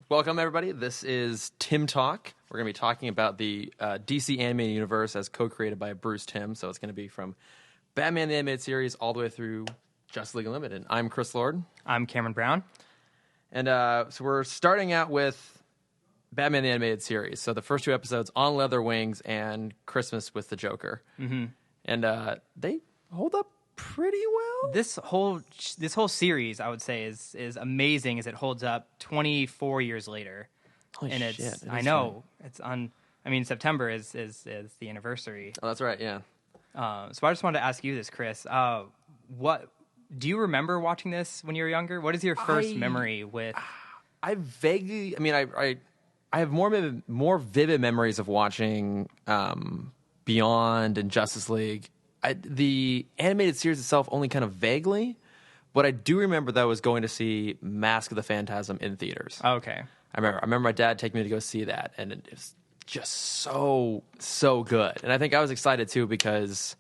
Welcome, everybody. This is Timm Talk. We're going to be talking about the DC animated universe as co-created by Bruce Timm. So it's going to be from Batman the Animated Series all the way through Justice League Unlimited. I'm Chris Lord. I'm Cameron Brown. And so we're starting out with Batman the Animated Series. So the first two episodes, On Leather Wings and Christmas with the Joker. Mm-hmm. And they hold up pretty well. This whole series, I would say, is amazing as it holds up 24 years later. Holy and shit! It's I know it's on. I mean, September is the anniversary. Oh, that's right. Yeah. So I just wanted to ask you this, Chris. What do you remember watching this when you were younger? What is your first memory with? I vaguely. I mean, I have more vivid memories of watching Beyond and Justice League. The animated series itself only kind of vaguely, but I do remember that I was going to see Mask of the Phantasm in theaters. Okay. I remember my dad taking me to go see that, and it was just so good. And I think I was excited too because,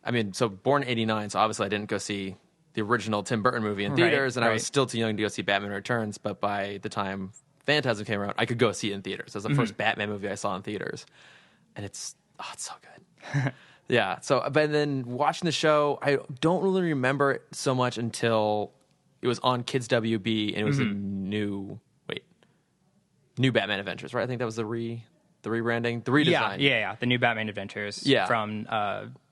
I mean, so born in '89, so obviously I didn't go see the original Tim Burton movie in theaters, and I was still too young to go see Batman Returns. But by the time Phantasm came around, I could go see it in theaters. It was the first Batman movie I saw in theaters, and it's so good. Yeah. So, but then watching the show, I don't really remember it so much until it was on Kids WB, and it was a new Batman Adventures, right? I think that was the rebranding, the redesign. Yeah. The new Batman Adventures. Yeah. From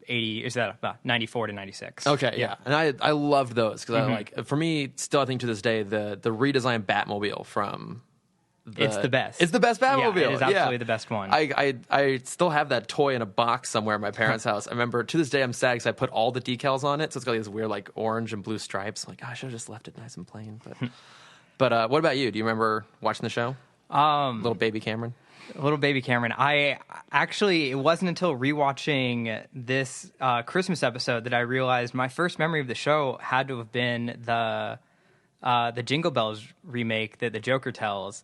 94 to 96. Okay. Yeah. And I loved those because I like, for me, still I think to this day the redesigned Batmobile from. It's the best. It's the best Batmobile. Yeah, it is absolutely the best one. I still have that toy in a box somewhere at my parents' house. I remember to this day I'm sad because I put all the decals on it, so it's got these weird like orange and blue stripes. I'm like, I should have just left it nice and plain. But what about you? Do you remember watching the show? Little baby Cameron. Little baby Cameron. It wasn't until rewatching this Christmas episode that I realized my first memory of the show had to have been the Jingle Bells remake that the Joker tells.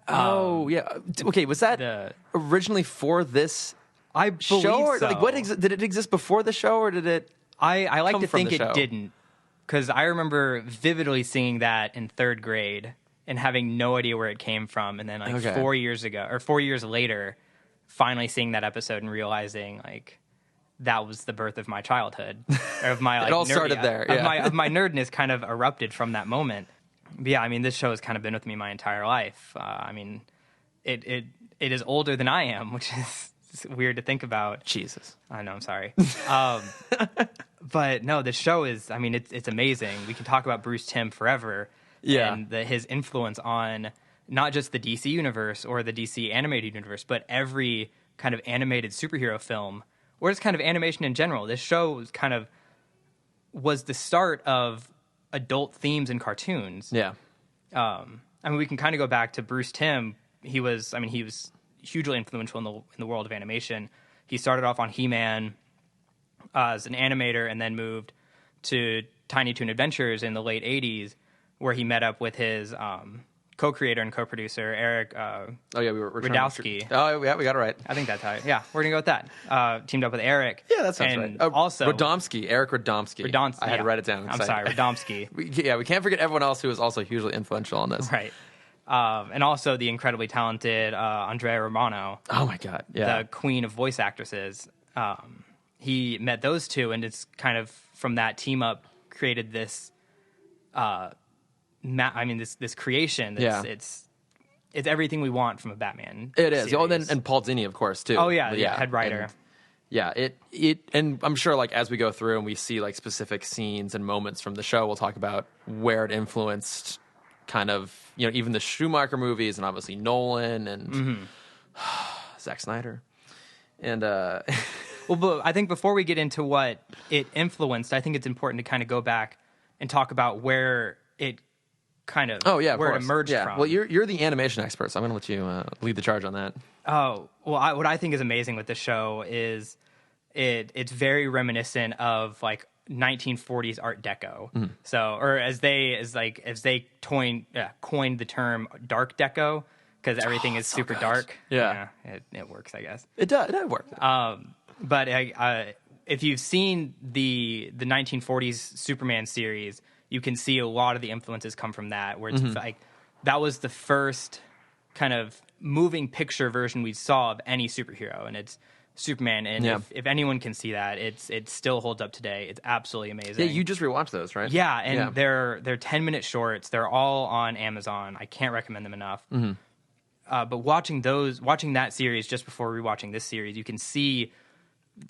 Oh yeah. Okay, was that originally for this I believe show? Or, so. like, did it exist before the show, or did it? I like to think it didn't, because I remember vividly seeing that in third grade and having no idea where it came from, and then 4 years later, finally seeing that episode and realizing like that was the birth of my childhood, or of my it all started there. Yeah. Of my nerdness kind of erupted from that moment. But yeah, I mean, this show has kind of been with me my entire life. I mean, it is older than I am, which is weird to think about. Jesus. I know, I'm sorry. But no, the show is, I mean, it's amazing. We can talk about Bruce Timm forever. Yeah. And his influence on not just the DC universe or the DC animated universe, but every kind of animated superhero film, or just kind of animation in general. This show was the start of adult themes in cartoons. Yeah. I mean, we can kind of go back to Bruce Timm. He was hugely influential in the world of animation. He started off on He-Man as an animator, and then moved to Tiny Toon Adventures in the late '80s, where he met up with his co-creator and co-producer Eric. We were Radowski. Oh yeah, we got it right. I think that's how. Yeah, we're gonna go with that. Teamed up with Eric. Yeah, that sounds right. Also, Radomski, Eric Radomski. I had to write it down. I'm sorry, Radomski. We can't forget everyone else who was also hugely influential on this. Right. And also the incredibly talented Andrea Romano. Oh my God! Yeah, the queen of voice actresses. He met those two, and it's kind of from that team up created this. This creation. It's everything we want from a Batman. It is. Series. Oh, and Paul Dini, of course, too. Oh yeah, head writer. And I'm sure like as we go through and we see like specific scenes and moments from the show, we'll talk about where it influenced kind of, even the Schumacher movies and obviously Nolan and Zack Snyder. And well, but I think before we get into what it influenced, I think it's important to kind of go back and talk about where it kind of where it emerged from. Well, you're the animation expert, so I'm going to let you lead the charge on that. Oh, well, what I think is amazing with the show is it's very reminiscent of like 1940s Art Deco. So, or as they coined the term Dark Deco, because everything is super dark. Yeah, it works, I guess. It does. It works. But if you've seen the 1940s Superman series, you can see a lot of the influences come from that. Where it's like that was the first kind of moving picture version we saw of any superhero, and it's Superman. And if anyone can see that, it still holds up today. It's absolutely amazing. Yeah, you just rewatched those, right? Yeah, and they're 10-minute shorts. They're all on Amazon. I can't recommend them enough. But watching that series just before rewatching this series, you can see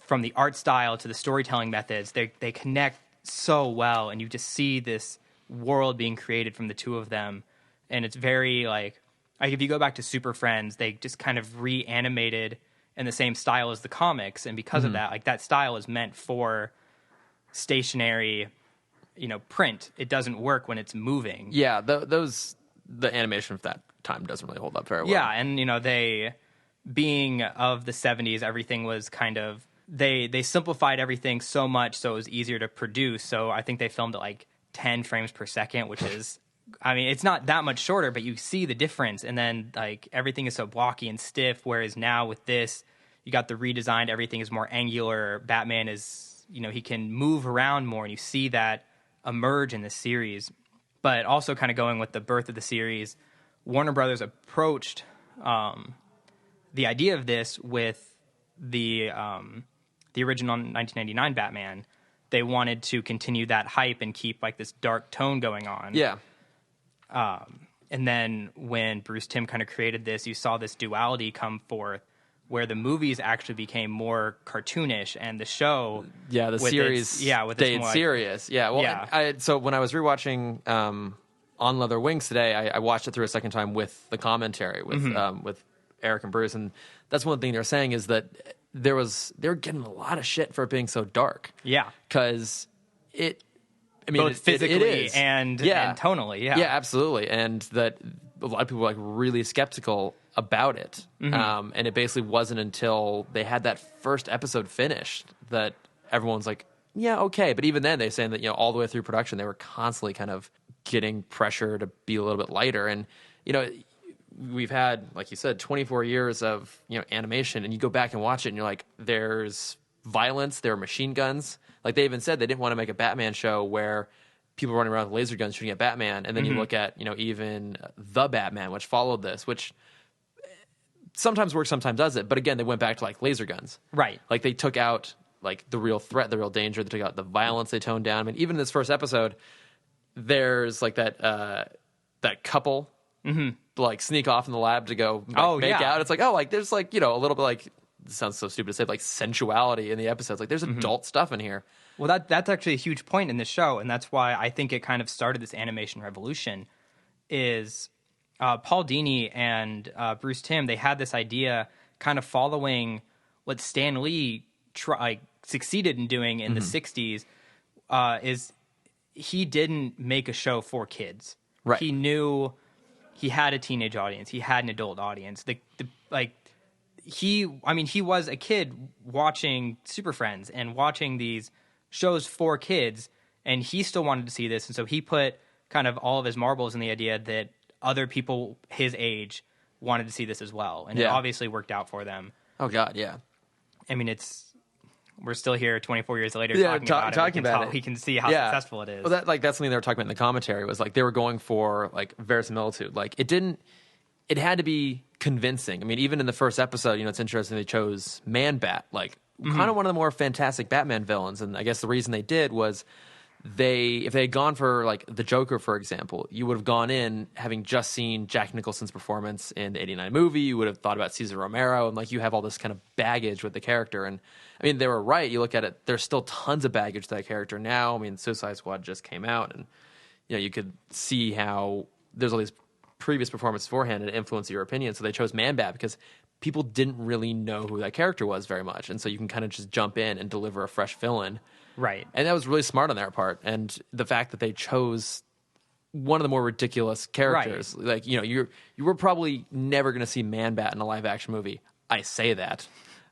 from the art style to the storytelling methods, they connect so well, and you just see this world being created from the two of them. And it's very like if you go back to Super Friends, they just kind of reanimated in the same style as the comics, and because of that, like that style is meant for stationary, print. It doesn't work when it's moving. Yeah, the animation of that time doesn't really hold up very well. Yeah, and they being of the 70s, everything was kind of they simplified everything so much so it was easier to produce. So I think they filmed at like 10 frames per second, which is it's not that much shorter, but you see the difference. And then like everything is so blocky and stiff, whereas now with this, you got the redesigned, everything is more angular. Batman is, he can move around more, and you see that emerge in this series. But also kind of going with the birth of the series, Warner Brothers approached the idea of this with the original 1999 Batman. They wanted to continue that hype and keep like this dark tone going on. Yeah. And then when Bruce Timm kind of created this, you saw this duality come forth where the movies actually became more cartoonish, and the show, the series, stayed serious. Yeah, well, so when I was rewatching On Leather Wings today, I watched it through a second time with the commentary with Eric and Bruce, and that's one thing they're saying is that they were getting a lot of shit for it being so dark. Yeah, because both physically and tonally. Yeah, absolutely, and that a lot of people were like really skeptical about it. And it basically wasn't until they had that first episode finished that everyone's like, yeah, okay. But even then, they're saying that all the way through production, they were constantly kind of getting pressure to be a little bit lighter. And we've had, like you said, 24 years of animation, and you go back and watch it, and you're like, there's violence, there are machine guns. Like they even said they didn't want to make a Batman show where people running around with laser guns shooting at Batman. And then you look at even The Batman, which followed this, which sometimes works, sometimes doesn't. But again, they went back to like laser guns. Right. Like they took out like the real threat, the real danger. They took out the violence. They toned down. I mean, even in this first episode, there's like that couple like sneak off in the lab to go make out. It's like, there's like, a little bit like, it sounds so stupid to say, like sensuality in the episodes. Like there's adult stuff in here. Well, that's actually a huge point in the show, and that's why I think it kind of started this animation revolution. Is Paul Dini and Bruce Timm, they had this idea kind of following what Stan Lee succeeded in doing in the 60s, is he didn't make a show for kids. Right. He knew he had a teenage audience. He had an adult audience. He was a kid watching Super Friends and watching these shows for kids, and he still wanted to see this, and so he put kind of all of his marbles in the idea that other people his age wanted to see this as well, and it obviously worked out for them. Oh God, yeah. I mean, we're still here 24 years later talking about it. We can see how successful it is. Well, that's something they were talking about in the commentary, was like they were going for like verisimilitude. Like it had to be convincing. I mean, even in the first episode, it's interesting they chose Man-Bat, like kind of one of the more fantastic Batman villains. And I guess the reason they did was if they had gone for like the Joker, for example, you would have gone in having just seen Jack Nicholson's performance in the '89 movie. You would have thought about Cesar Romero, and like you have all this kind of baggage with the character. And I mean, they were right. You look at it, there's still tons of baggage to that character now. I mean, Suicide Squad just came out, and you could see how there's all these previous performances beforehand and influence your opinion. So they chose Man-Bat because people didn't really know who that character was very much, and so you can kind of just jump in and deliver a fresh villain. Right. And that was really smart on their part. And the fact that they chose one of the more ridiculous characters, like you were probably never going to see Man-Bat in a live action movie. I say that.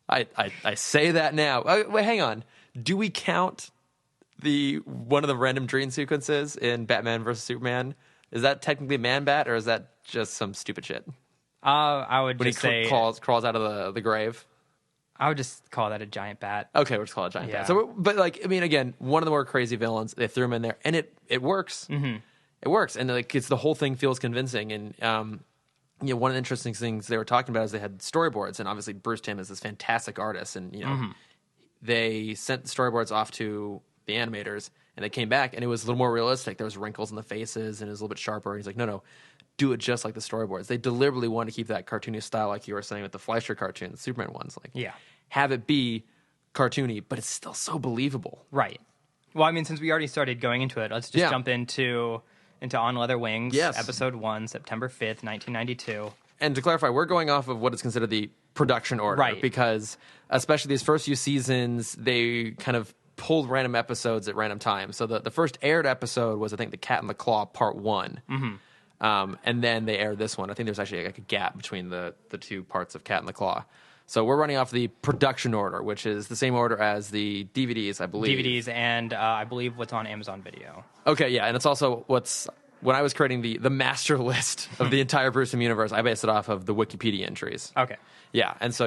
I say that now. Wait, hang on. Do we count one of the random dream sequences in Batman vs Superman? Is that technically Man-Bat, or is that just some stupid shit? I would when just say crawls out of the grave. I would just call that a giant bat. Okay, we'll just call it a giant bat. So, but like, I mean, again, one of the more crazy villains. They threw him in there, and it works. It works, and like it's the whole thing feels convincing. And one of the interesting things they were talking about is they had storyboards, and obviously Bruce Timm is this fantastic artist, and they sent the storyboards off to the animators, and they came back, and it was a little more realistic. There was wrinkles in the faces, and it was a little bit sharper. And he's like, no, do it just like the storyboards. They deliberately wanted to keep that cartoony style, like you were saying with the Fleischer cartoon, the Superman ones. Like, have it be cartoony, but it's still so believable. Right. Well, I mean, since we already started going into it, let's just jump into On Leather Wings, episode 1, September 5th, 1992. And to clarify, we're going off of what is considered the production order, right? Because especially these first few seasons, they kind of pulled random episodes at random times. So the first aired episode was, I think, The Cat and the Claw Part 1. And then they aired this one. I think there's actually like a gap between the two parts of Cat and the Claw. So we're running off the production order, which is the same order as the DVDs, I believe. DVDs and I believe what's on Amazon Video. Okay, yeah, and it's also when I was creating the master list of the entire Bruce Timm universe, I based it off of the Wikipedia entries. Okay. Yeah, and so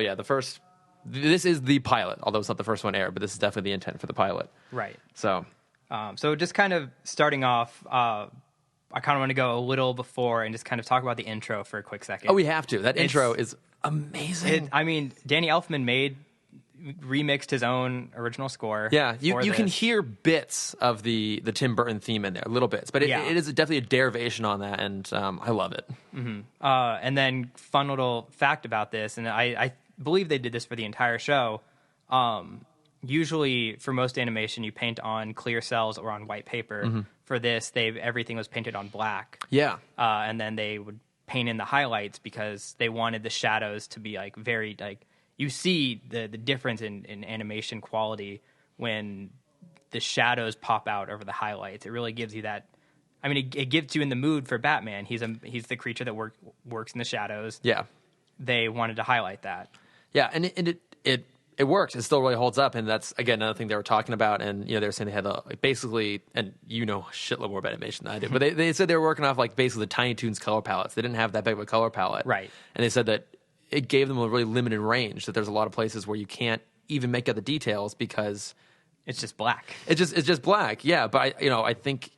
this is the pilot, although it's not the first one aired, but this is definitely the intent for the pilot. Right. So just kind of starting off, I kind of want to go a little before and just kind of talk about the intro for a quick second. Oh, we have to. That intro is amazing. I mean, Danny Elfman remixed his own original score. Yeah, you can hear bits of the Tim Burton theme in there, little bits, but it is definitely a derivation on that, and I love it. And then fun little fact about this, and I believe they did this for the entire show. Usually, for most animation, you paint on clear cells or on white paper. For this, everything was painted on black. Yeah, and then they would paint in the highlights because they wanted the shadows to be like very like. You see the difference in animation quality when the shadows pop out over the highlights. It really gives you that. I mean, it gets you in the mood for Batman. He's the creature that works in the shadows. Yeah, they wanted to highlight that. Yeah, and it works. It still really holds up, and that's again another thing they were talking about. And they were saying they had basically, and a shitload more about animation than I do, but they said they were working off like basically the Tiny Toons color palettes. They didn't have that big of a color palette, right? And they said that it gave them a really limited range, that there's a lot of places where you can't even make out the details because it's just black. It's just black. Yeah, but I think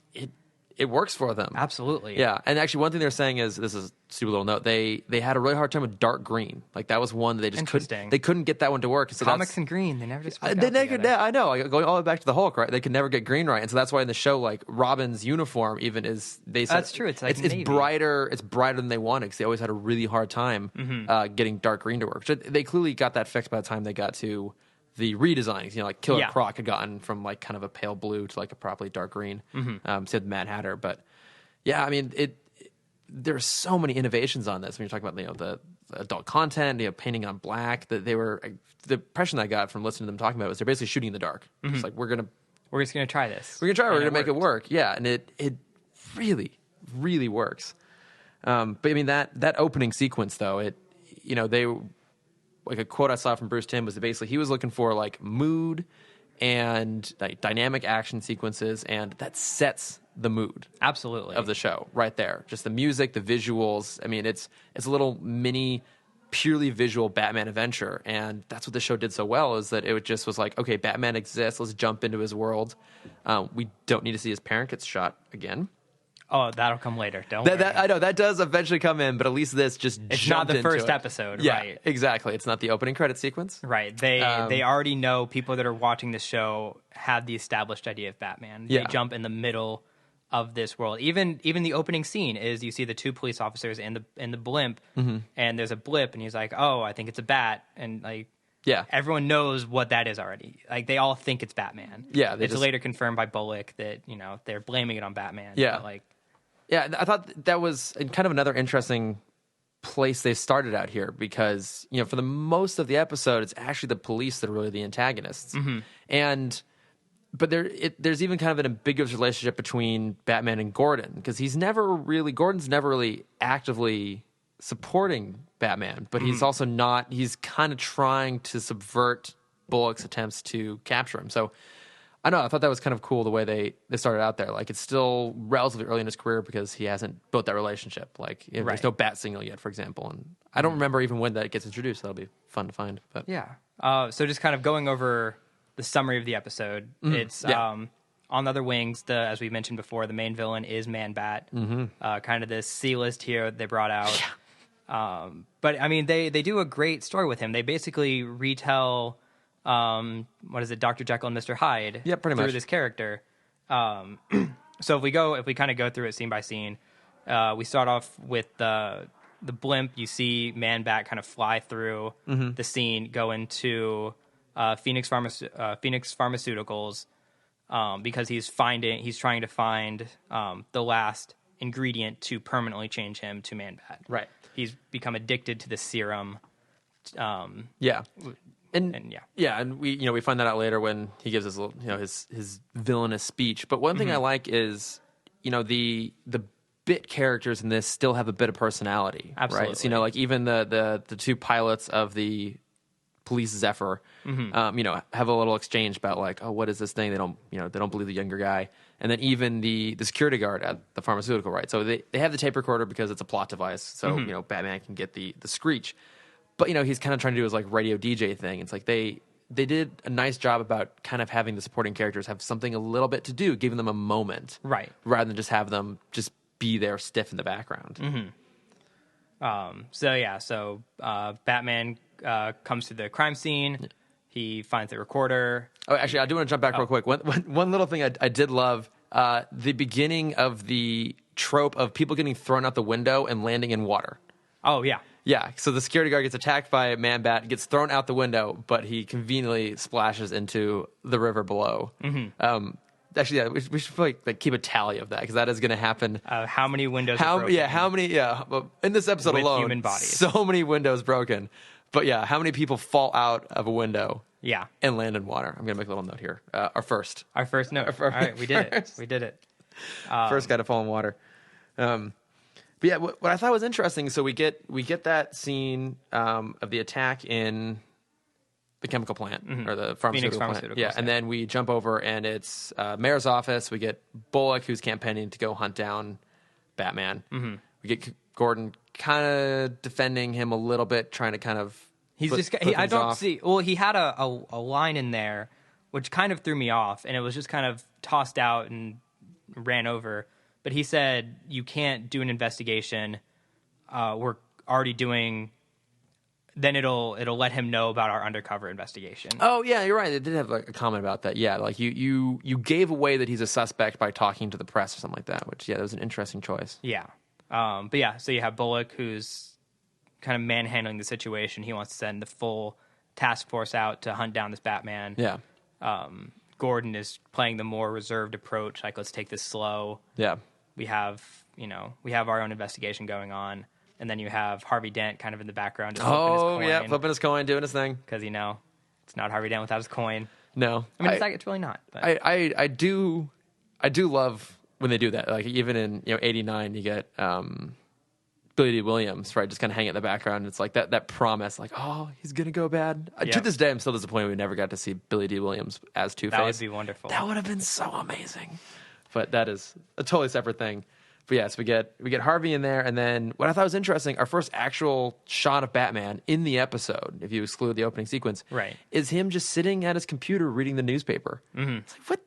it works for them. Absolutely. Yeah, and actually one thing they're saying is, this is a super little note, they had a really hard time with dark green. Like that was one that they just couldn't get that one to work. So comics and green, they never just worked I know, like, going all the way back to the Hulk, right? They could never get green right, and so that's why in the show, like Robin's uniform even is, they said that's true. It's like it's brighter. It's brighter than they wanted because they always had a really hard time getting dark green to work. So they clearly got that fixed by the time they got to the redesigns. Like Killer Croc had gotten from like kind of a pale blue to like a properly dark green. Said Mad Hatter, but yeah, I mean there's so many innovations on this when you're talking about the adult content, painting on black. That the impression I got from listening to them talking about it was they're basically shooting in the dark. It's like we're just gonna try this. We're gonna make it work. Yeah, and it really, really works. But I mean that opening sequence though, they, like a quote I saw from Bruce Timm was that basically he was looking for like mood and like dynamic action sequences, and that sets the mood absolutely of the show right there. Just the music, the visuals. I mean, it's a little mini, purely visual Batman adventure, and that's what the show did so well, is that it just was like, okay, Batman exists. Let's jump into his world. We don't need to see his parent get shot again. Oh, that'll come later. Don't worry. I know that does eventually come in, but at least this just it's not the first episode, yeah, right? Exactly. It's not the opening credit sequence, right? They already know, people that are watching the show have the established idea of Batman. They jump in the middle of this world. Even the opening scene is you see the two police officers in the blimp, and there's a blip, and he's like, "Oh, I think it's a bat," and like. Yeah, everyone knows what that is already. Like they all think it's Batman. Yeah, it's later confirmed by Bullock that they're blaming it on Batman. Yeah, but yeah, I thought that was kind of another interesting place they started out here, because for the most of the episode, it's actually the police that are really the antagonists, but there's even kind of an ambiguous relationship between Batman and Gordon, because Gordon's never really actively supporting Batman, but he's also not. He's kind of trying to subvert Bullock's attempts to capture him. So I don't know. I thought that was kind of cool the way they started out there. Like it's still relatively early in his career because he hasn't built that relationship. Like there's no bat signal yet, for example, and I don't remember even when that gets introduced. That'll be fun to find. But yeah. So just kind of going over the summary of the episode. It's On Other Wings. As we mentioned before, the main villain is Man-Bat. Kind of this C-list hero they brought out. But I mean, they do a great story with him. They basically retell, what is it, Dr. Jekyll and Mr. Hyde Yeah, pretty through much. this character. So if we kind of go through it scene by scene, we start off with the blimp. You see Man-Bat kind of fly through the scene, go into Phoenix Pharmaceuticals, because he's trying to find the last ingredient to permanently change him to Man-Bat. Right. He's become addicted to the serum. Yeah. And And we find that out later when he gives his little, his villainous speech. But one thing I like is, the bit characters in this still have a bit of personality. Absolutely. Right? So, like even the two pilots of the police Zephyr, have a little exchange about like, oh, what is this thing? They don't believe the younger guy. And then even the security guard at the pharmaceutical, right? So they have the tape recorder because it's a plot device. So, Batman can get the screech. But, he's kind of trying to do his like radio DJ thing. It's like they did a nice job about kind of having the supporting characters have something a little bit to do, giving them a moment. Right. Rather than just have them just be there stiff in the background. So Batman comes to the crime scene. He finds the recorder. Oh, actually, I do want to jump back real quick. One little thing I did love, the beginning of the trope of people getting thrown out the window and landing in water. Oh, yeah. Yeah, so the security guard gets attacked by a Man-Bat, gets thrown out the window, but he conveniently splashes into the river below. Actually, yeah, we should probably like keep a tally of that because that is going to happen. How many windows are broken? Yeah, how many? Yeah, in this episode With alone, human bodies. so many windows broken. But yeah, how many people fall out of a window? Yeah. And land in water? I'm going to make a little note here. Our first note. All right, we did it. We did it. First guy to fall in water. But yeah, what I thought was interesting. So we get that scene of the attack in the chemical plant or the pharmaceutical plant. Yeah, and then we jump over and it's mayor's office. We get Bullock, who's campaigning to go hunt down Batman. We get Gordon kind of defending him a little bit, trying to kind of. He had a line in there which kind of threw me off, and it was just kind of tossed out and ran over. But he said, you can't do an investigation. We're already doing. Then it'll let him know about our undercover investigation. Oh yeah, you're right. They did have like a comment about that. Yeah, like you gave away that he's a suspect by talking to the press or something like that. Which that was an interesting choice. Yeah, but yeah. So you have Bullock, who's kind of manhandling the situation. He wants to send the full task force out to hunt down this Batman. Yeah. Gordon is playing the more reserved approach. Like, let's take this slow. Yeah. We have our own investigation going on, and then you have Harvey Dent kind of in the background. Just flipping his coin, doing his thing. Because it's not Harvey Dent without his coin. No, I mean it's really not. But. I do love when they do that. Like even in '89, you get Billy D. Williams, right, just kind of hanging in the background. It's like that promise, like, oh, he's gonna go bad. To this day, I'm still disappointed we never got to see Billy D. Williams as Two-Face. That would be wonderful. That would have been so amazing. But that is a totally separate thing. But yes, we get Harvey in there, and then what I thought was interesting, our first actual shot of Batman in the episode, if you exclude the opening sequence, right, is him just sitting at his computer reading the newspaper. It's like,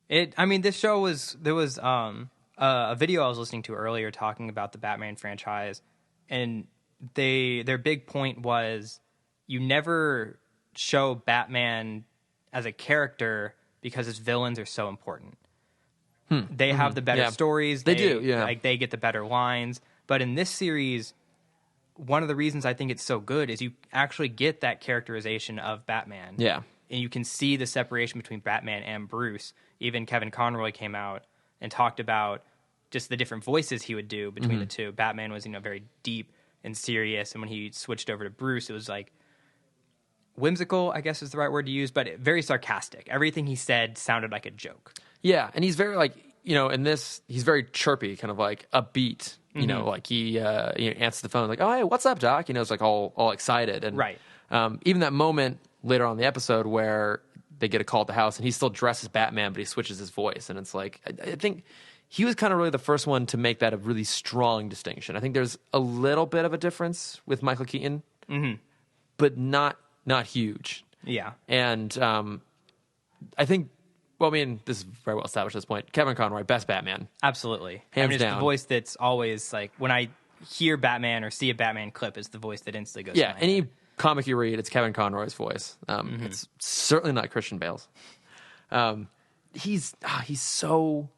what? This show there was a video I was listening to earlier talking about the Batman franchise, and their big point was you never show Batman as a character because his villains are so important. They have the better stories. They do, Like they get the better lines. But in this series, one of the reasons I think it's so good is you actually get that characterization of Batman. Yeah. And you can see the separation between Batman and Bruce. Even Kevin Conroy came out and talked about just the different voices he would do between the two. Batman was, very deep and serious, and when he switched over to Bruce, it was like whimsical, I guess is the right word to use, but very sarcastic. Everything he said sounded like a joke. Yeah, and he's very in this, he's very chirpy, kind of like upbeat. Like he answers the phone like, "Oh, hey, what's up, Doc?" It's like all excited, and right. Even that moment later on in the episode where they get a call at the house, and he still dresses Batman, but he switches his voice, and it's like I think he was kind of really the first one to make that a really strong distinction. I think there's a little bit of a difference with Michael Keaton, but not huge. Yeah, and I think. Well, I mean, this is very well established at this point. Kevin Conroy, best Batman. Absolutely. Hands it's down. the voice that's always like, when I hear Batman or see a Batman clip, it's the voice that instantly goes. Yeah, to my any head. comic you read, it's Kevin Conroy's voice. It's certainly not Christian Bale's. He's so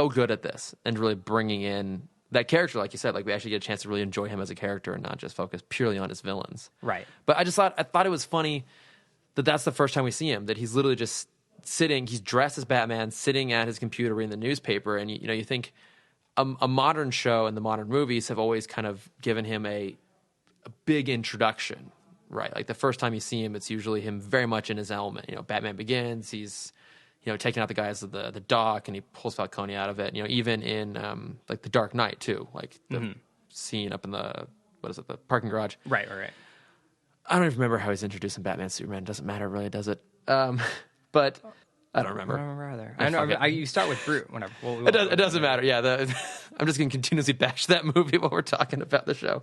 good at this and really bringing in that character, like you said. Like we actually get a chance to really enjoy him as a character and not just focus purely on his villains. Right. But I thought it was funny that that's the first time we see him. That he's literally just sitting. He's dressed as Batman, sitting at his computer reading the newspaper, and you think a modern show and the modern movies have always kind of given him a big introduction, right? Like the first time you see him, it's usually him very much in his element. Batman Begins. He's taking out the guys at the dock, and he pulls Falcone out of it. Even in like The Dark Knight too, like the scene up in the the parking garage. Right. I don't even remember how he's introduced in Batman Superman. Doesn't matter really, does it? But I don't remember. I don't remember either. I know. You start with Brute. Whatever. It doesn't matter. Yeah, I'm just going to continuously bash that movie while we're talking about the show.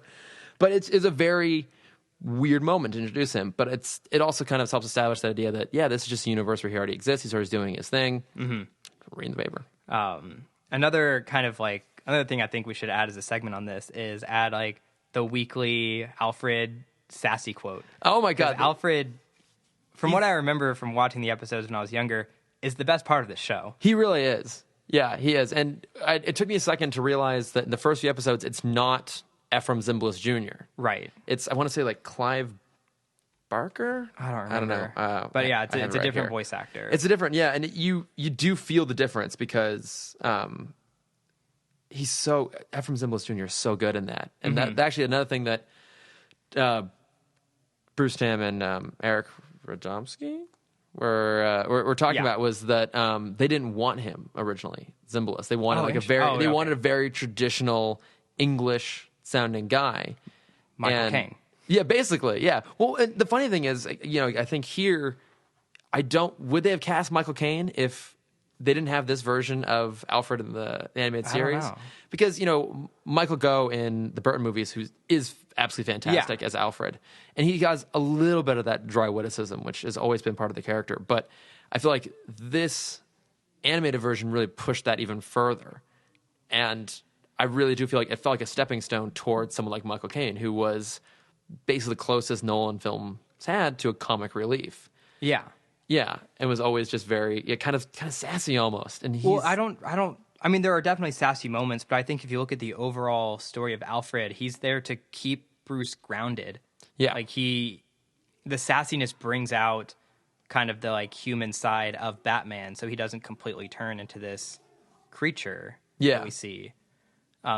But it's a very weird moment to introduce him. But it also kind of helps establish the idea that this is just a universe where he already exists. He's already doing his thing. Mm-hmm. Reading the paper. Another thing I think we should add as a segment on this is add like the weekly Alfred sassy quote. Oh my God, Alfred, from what I remember from watching the episodes when I was younger, is the best part of the show. He really is. Yeah, he is. And it took me a second to realize that in the first few episodes, it's not Ephraim Zimbalist Jr. Right. It's, I want to say, like Clive Barker? I don't remember. I don't know. But yeah, it's a right different here. voice actor. It's a different, yeah. And you do feel the difference because Ephraim Zimbalist Jr. is so good in that. And that actually another thing that Bruce Timm and Eric Radomski were talking about was that they didn't want him originally, Zimbalist. They wanted wanted a very traditional English sounding guy. Michael Caine. Yeah, basically, yeah. Well, and the funny thing is, I think here, would they have cast Michael Caine if they didn't have this version of Alfred in the animated series? I don't know. Because, Michael Gough in the Burton movies is absolutely fantastic as Alfred. And he has a little bit of that dry witticism, which has always been part of the character. But I feel like this animated version really pushed that even further. And I really do feel like it felt like a stepping stone towards someone like Michael Caine, who was basically the closest Nolan films had to a comic relief. Yeah. Yeah, and was always just very kind of sassy almost. And I mean, there are definitely sassy moments, but I think if you look at the overall story of Alfred, he's there to keep Bruce grounded. Yeah. Like the sassiness brings out kind of the like human side of Batman, so he doesn't completely turn into this creature that we see.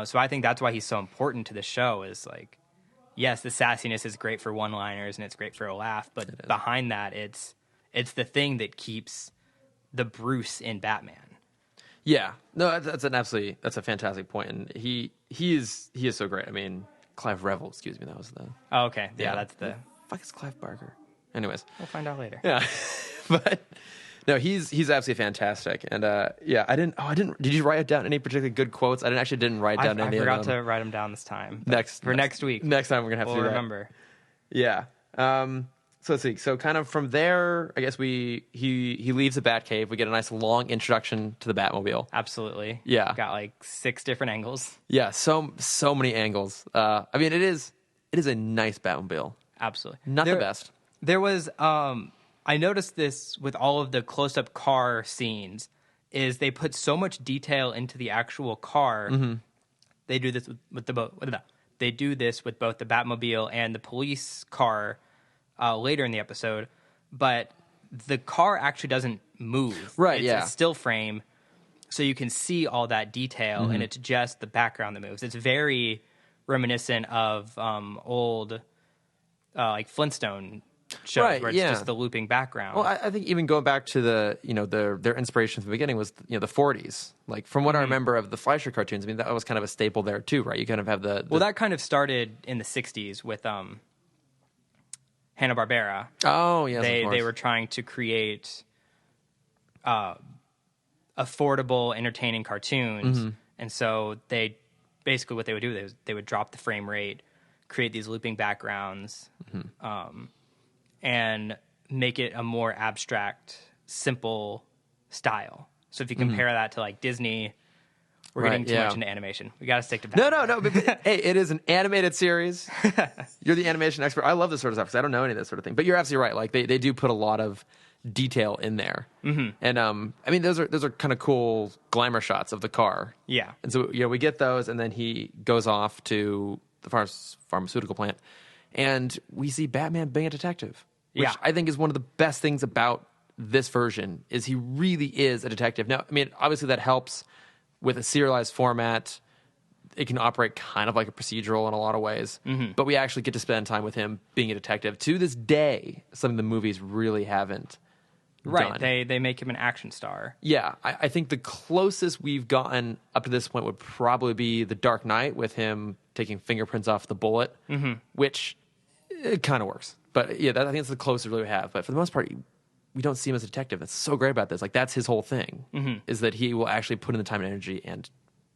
So I think that's why he's so important to the show is like, yes, the sassiness is great for one-liners and it's great for a laugh, but behind that, it's the thing that keeps the Bruce in Batman. Yeah, no, that's a fantastic point, and he is so great. I mean, Clive Revel, excuse me, that was the. Oh, okay, yeah, that's the. Fuck is Clive Barker. Anyways, we'll find out later. Yeah, but no, he's absolutely fantastic, and I didn't. Did you write down any particularly good quotes? I didn't write down any. I forgot to write them down this time. Next week. Next time we're gonna have to do that. Remember. Yeah. So let's see. So kind of from there, I guess he leaves the Batcave. We get a nice long introduction to the Batmobile. Absolutely. Yeah. Got like 6 different angles. Yeah. So many angles. I mean, it is a nice Batmobile. Absolutely. Not the best. There was I noticed this with all of the close-up car scenes is they put so much detail into the actual car. Mm-hmm. They do this with They do this with both the Batmobile and the police car. Later in the episode, but the car actually doesn't move. Right, it's a still frame, so you can see all that detail, and it's just the background that moves. It's very reminiscent of old like Flintstone shows, where it's just the looping background. Well, I think even going back to their inspiration from the beginning was the 40s. Like from what I remember of the Fleischer cartoons, I mean that was kind of a staple there too, right? You kind of have the well, that kind of started in the 60s with Hanna-Barbera. Oh, yes, of course. They were trying to create affordable, entertaining cartoons, and so they basically what they would do they would drop the frame rate, create these looping backgrounds, and make it a more abstract, simple style. So if you compare that to like Disney, We're Right, getting too yeah. much into animation. We got to stick to No, Batman. no, no. But, hey, it is an animated series. You're the animation expert. I love this sort of stuff because I don't know any of this sort of thing. But you're absolutely right. Like they do put a lot of detail in there. Mm-hmm. And I mean, those are kind of cool glamour shots of the car. Yeah. And so we get those, and then he goes off to the pharmaceutical plant, and we see Batman being a detective, which Yeah. I think is one of the best things about this version is he really is a detective. Now, I mean, obviously that helps with a serialized format. It can operate kind of like a procedural in a lot of ways, but we actually get to spend time with him being a detective. To this day, something the movies really haven't Right. done. They make him an action star. Yeah, I think the closest we've gotten up to this point would probably be The Dark Knight with him taking fingerprints off the bullet, which it kind of works. But yeah, I think it's the closest we have. But for the most part, we don't see him as a detective. That's so great about this. Like that's his whole thing is that he will actually put in the time and energy and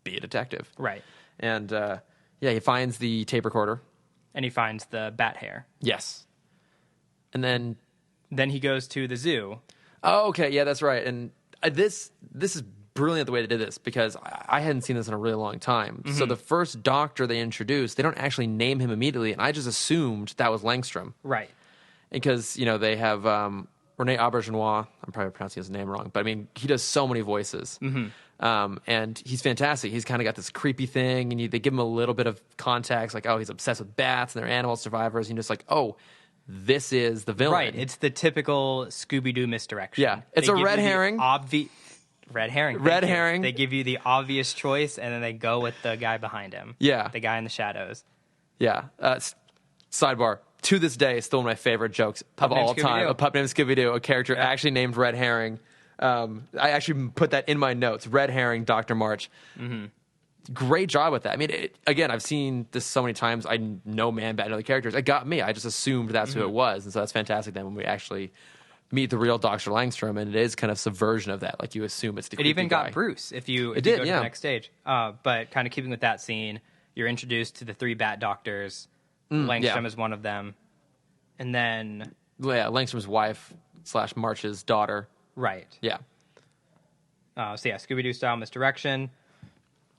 be a detective. Right. And yeah, he finds the tape recorder. And he finds the bat hair. Yes. And then Then he goes to the zoo. oh, okay, yeah, that's right. And this is brilliant the way they did this because I hadn't seen this in a really long time. So the first doctor they introduced, they don't actually name him immediately, and I just assumed that was Langstrom. Right. Because, they have Rene Auberjonois. I'm probably pronouncing his name wrong, but I mean, he does so many voices. And he's fantastic. He's kind of got this creepy thing, and they give him a little bit of context, like, oh, he's obsessed with bats, and they're animal survivors, and you're just like, oh, this is the villain. Right. It's the typical Scooby-Doo misdirection. Yeah. It's a red herring. Red herring. Red Thank you. herring. They give you the obvious choice, and then they go with the guy behind him. Yeah. The guy in the shadows. Yeah. Sidebar. To this day, still one of my favorite jokes of all named time. Scooby-Doo. A pup named Scooby-Doo, a character actually named Red Herring. I actually put that in my notes. Red Herring, Dr. March. Great job with that. I mean, again, I've seen this so many times. I know Man-Bat and other characters. It got me. I just assumed that's who it was. And so that's fantastic then when we actually meet the real Dr. Langstrom, and it is kind of subversion of that. Like you assume it's the It creepy even guy. got Bruce if you It go did, to yeah. the next stage. But kind of keeping with that scene, you're introduced to the 3 bat doctors. Langstrom yeah. is one of them. And then, Yeah, Langstrom's wife / March's daughter. right. Yeah. So yeah, Scooby-Doo style misdirection.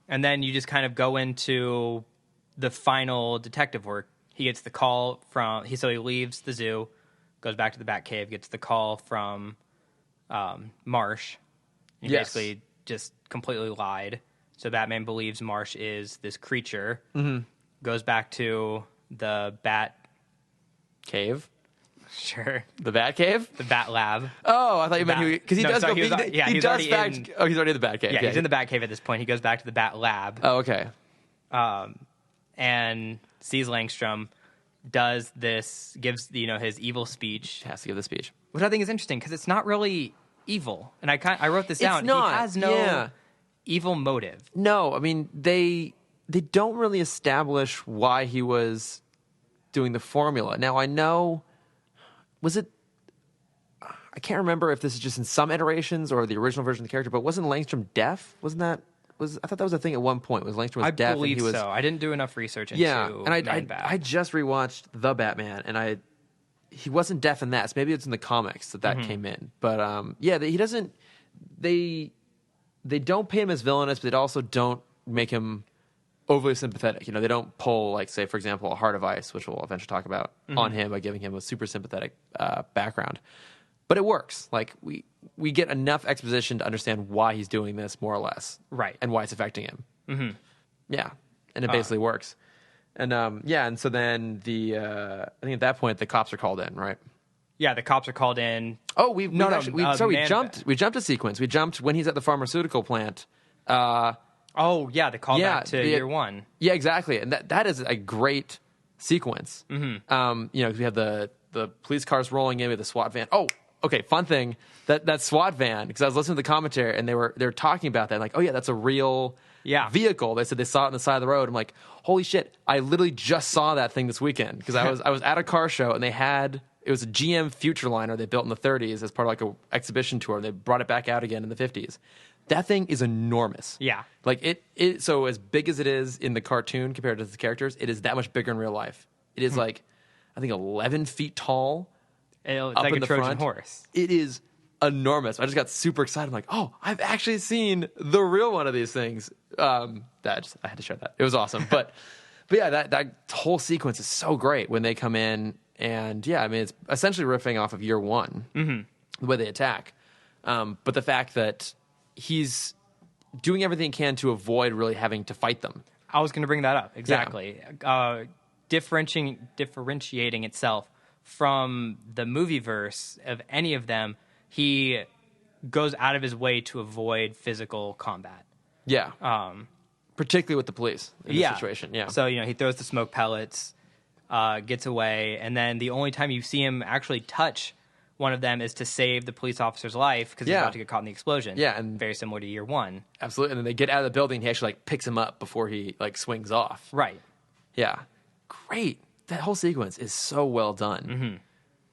And then you just kind of go into the final detective work. He gets the call so he leaves the zoo, goes back to the Batcave, gets the call from Marsh. He Yes. basically just completely lied. So Batman believes Marsh is this creature. Goes back to the Bat... Cave? Sure. The Bat Cave? The Bat Lab. Oh, I thought you meant because he No, does so go. he was- he, yeah, he he's does already back. in- Oh, he's already in the Batcave. Yeah, he's in the Batcave at this point. He goes back to the Bat Lab. Oh, okay. And sees Langstrom, does this, gives his evil speech, Has to give the speech. which I think is interesting because it's not really evil. And I wrote this down. not, He has no yeah. evil motive. No, I mean they don't really establish why he was doing the formula. Now I know, was it? I can't remember if this is just in some iterations or the original version of the character, but wasn't Langstrom deaf? Wasn't that? I thought that was a thing at one point. Was Langstrom was deaf? I believe and he was, so. I didn't do enough research into Yeah, and Man-Bat. I just rewatched The Batman, and he wasn't deaf in that. So maybe it's in the comics that came in. But yeah, he doesn't. They don't paint him as villainous, but they also don't make him overly sympathetic. They don't pull, like, say, for example, a Heart of Ice, which we'll eventually talk about, on him by giving him a super sympathetic background. But it works. Like we get enough exposition to understand why he's doing this, more or less, Right. and why it's affecting him. Yeah, and it basically works. And and so then I think at that point the cops are called in, right? Yeah, the cops are called in. Oh, we Man-Bat. jumped a sequence. We jumped when he's at the pharmaceutical plant. Oh, yeah, the call Yeah, back to year one. Yeah, exactly, and that is a great sequence. Because we have the police cars rolling in with the SWAT van. Oh, okay, fun thing that SWAT van, because I was listening to the commentary and they were talking about that, like, oh yeah, that's a real vehicle. They said they saw it on the side of the road. I'm like, holy shit! I literally just saw that thing this weekend because I was at a car show and it was a GM Futureliner they built in the 30s as part of like a exhibition tour. And they brought it back out again in the 50s. That thing is enormous. Yeah. Like it. So as big as it is in the cartoon compared to the characters, it is that much bigger in real life. It is like, I think 11 feet tall. It's up like in a the Trojan front. horse. It is enormous. I just got super excited. I'm like, oh, I've actually seen the real one of these things. I had to share that. It was awesome. But yeah, that whole sequence is so great when they come in, and yeah, I mean, it's essentially riffing off of year one, the way they attack. But the fact that he's doing everything he can to avoid really having to fight them. I was going to bring that up. Exactly. Yeah. Differentiating itself from the movie verse of any of them, he goes out of his way to avoid physical combat. Yeah. Particularly with the police in this situation. Yeah. So, he throws the smoke pellets, gets away, and then the only time you see him actually touch one of them is to save the police officer's life because he's about to get caught in the explosion. Yeah, and very similar to year one. Absolutely. And then they get out of the building, he actually picks him up before he swings off. Right. Yeah. Great. That whole sequence is so well done. Mm-hmm.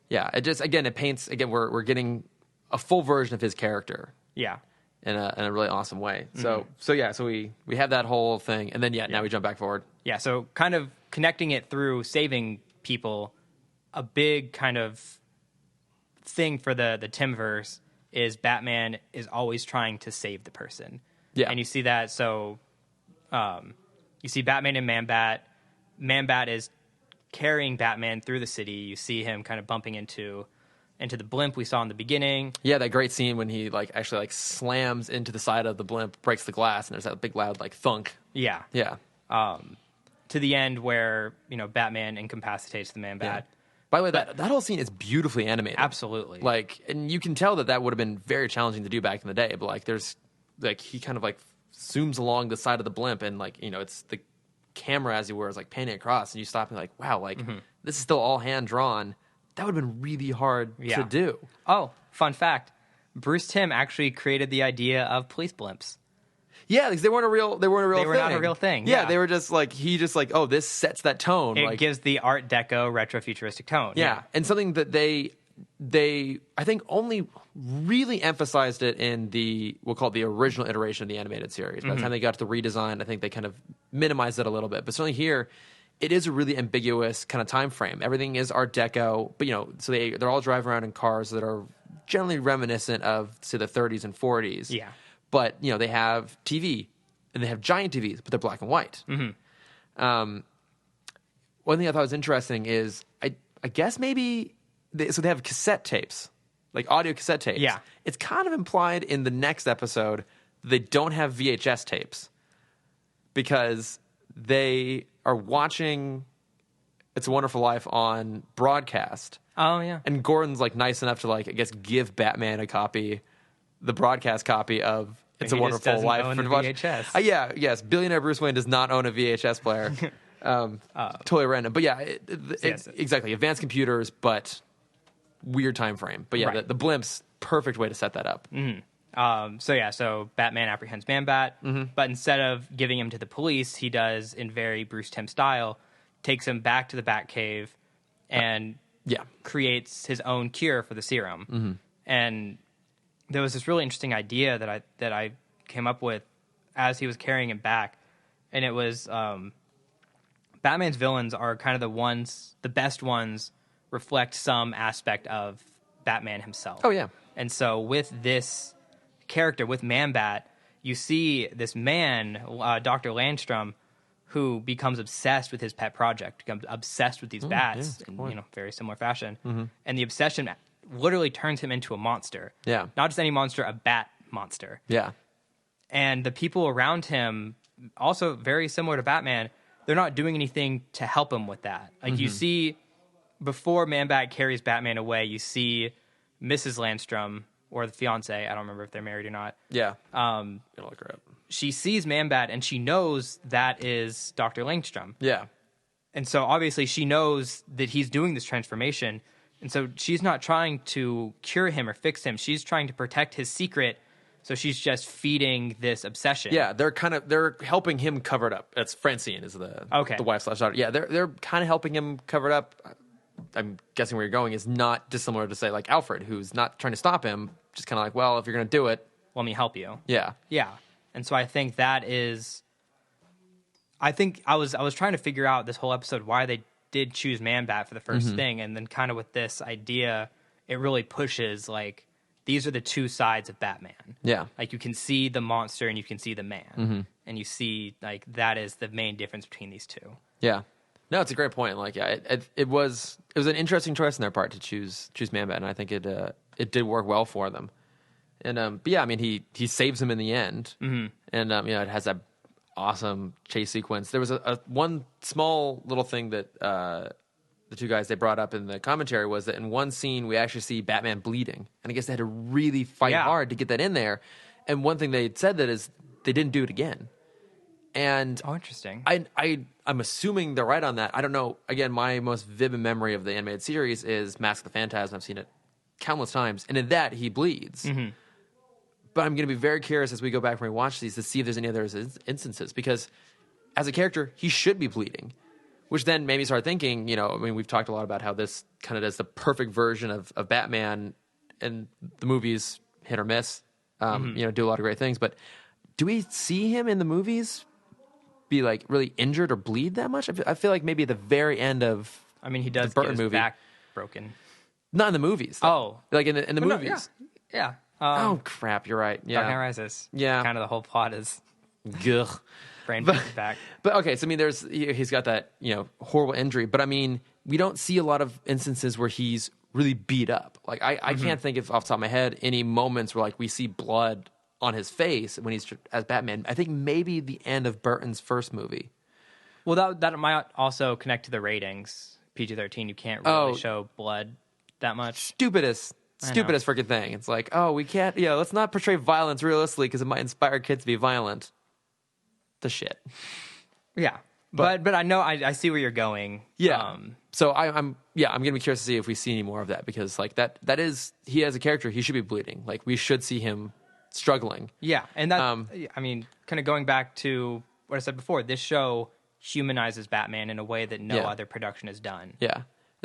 Yeah. It paints, we're getting a full version of his character. Yeah. In a really awesome way. So we have that whole thing, and then now we jump back forward. Yeah, so kind of connecting it through saving people, a big kind of thing for the Timmverse is Batman is always trying to save the person. Yeah. And you see that, so you see Batman and Man-Bat. Man-Bat is carrying Batman through the city. You see him kind of bumping into the blimp we saw in the beginning. Yeah, that great scene when he actually slams into the side of the blimp, breaks the glass, and there's that big loud thunk. Yeah. Yeah. To the end where, Batman incapacitates the Man-Bat. Yeah. By the way, that whole scene is beautifully animated. Absolutely. And you can tell that would have been very challenging to do back in the day, but there's he kind of zooms along the side of the blimp, and it's the camera as he were is panning across, and you stop and wow, this is still all hand drawn. That would have been really hard to do. Oh, fun fact. Bruce Timm actually created the idea of police blimps. Yeah, because they weren't a real thing. They were not a real thing. Yeah, they were just oh, this sets that tone. It gives the Art Deco retro-futuristic tone. Yeah, and something that they I think only really emphasized it in we'll call it the original iteration of the animated series. By the time they got to the redesign, I think they kind of minimized it a little bit. But certainly here, it is a really ambiguous kind of time frame. Everything is Art Deco, but so they're all driving around in cars that are generally reminiscent of, say, the 30s and 40s. Yeah. But they have TV, and they have giant TVs, but they're black and white. Mm-hmm. One thing I thought was interesting is I guess maybe they have cassette tapes, audio cassette tapes. Yeah. It's kind of implied in the next episode that they don't have VHS tapes because they are watching It's a Wonderful Life on broadcast. Oh, yeah. And Gordon's nice enough to give Batman the broadcast copy of It's a Wonderful Life for VHS. Yes. Billionaire Bruce Wayne does not own a VHS player. Totally random. But yeah, exactly. Advanced computers, but weird time frame. But yeah, right. the blimps, perfect way to set that up. Mm-hmm. So Batman apprehends Man-Bat, but instead of giving him to the police, he does, in very Bruce Timm style, takes him back to the Batcave and creates his own cure for the serum. Mm-hmm. And there was this really interesting idea that I came up with as he was carrying him back, and it was Batman's villains are kind of the best ones reflect some aspect of Batman himself. Oh, yeah. And so with this character, with Man-Bat, you see this man, Dr. Landstrom, who becomes obsessed with his pet project, becomes obsessed with these bats in very similar fashion. Mm-hmm. And the obsession literally turns him into a monster. Yeah. Not just any monster, a bat monster. Yeah. And the people around him, also very similar to Batman, they're not doing anything to help him with that. You see, before Man-Bat carries Batman away, you see Mrs. Landstrom, or the fiance, I don't remember if they're married or not. Yeah. Gonna look her up. She sees Man-Bat, and she knows that is Dr. Langstrom. Yeah. And so, obviously, she knows that he's doing this transformation. And so, she's not trying to cure him or fix him. She's trying to protect his secret. So, she's just feeding this obsession. Yeah, they're helping him cover it up. That's Francine is the wife / daughter. Yeah, they're kind of helping him cover it up. I'm guessing where you're going is not dissimilar to, say, Alfred, who's not trying to stop him. Just kind of well, if you're going to do it, let me help you. Yeah. Yeah. And so I think that is, I was trying to figure out this whole episode why they did choose Man-Bat for the first thing, and then kind of with this idea, it really pushes these are the two sides of Batman. Yeah. Like you can see the monster and you can see the man, and you see like that is the main difference between these two. Yeah. No, it's a great point. Like, yeah, it was an interesting choice on their part to choose Man-Bat, and I think it did work well for them. And but yeah, I mean, he saves him in the end, and it has that awesome chase sequence. There was a one small little thing that the two guys they brought up in the commentary was that in one scene we actually see Batman bleeding, and I guess they had to really fight hard to get that in there. And one thing they said that is they didn't do it again. And interesting. I'm assuming they're right on that. I don't know. Again, my most vivid memory of the animated series is Mask of the Phantasm. I've seen it countless times, and in that he bleeds. But I'm going to be very curious as we go back and rewatch these to see if there's any other instances, because as a character, he should be bleeding, which then made me start thinking, I mean, we've talked a lot about how this kind of does the perfect version of Batman, and the movies hit or miss, do a lot of great things. But do we see him in the movies be like really injured or bleed that much? I feel like maybe at the very end of he does the Burton get his movie. back broken. Not in the movies. Though. Like in the Well, movies. No, yeah. Oh crap! You're right. Yeah. Dark Knight Rises. Yeah. Kind of the whole plot is Gugh. brain pieces back. But okay, so I mean, he's got that horrible injury, but I mean, we don't see a lot of instances where he's really beat up. Like I can't think of off the top of my head any moments where like we see blood on his face when he's as Batman. I think maybe the end of Burton's first movie. Well, that might also connect to the ratings. PG-13, you can't really show blood that much. Stupidest freaking thing. It's like, we can't, let's not portray violence realistically because it might inspire kids to be violent. The shit. Yeah. But I know, I see where you're going. Yeah. So I'm going to be curious to see if we see any more of that, because like that is, he as a character, he should be bleeding. Like we should see him struggling. Yeah. And that, I mean, kind of going back to what I said before, this show humanizes Batman in a way that no other production has done. Yeah.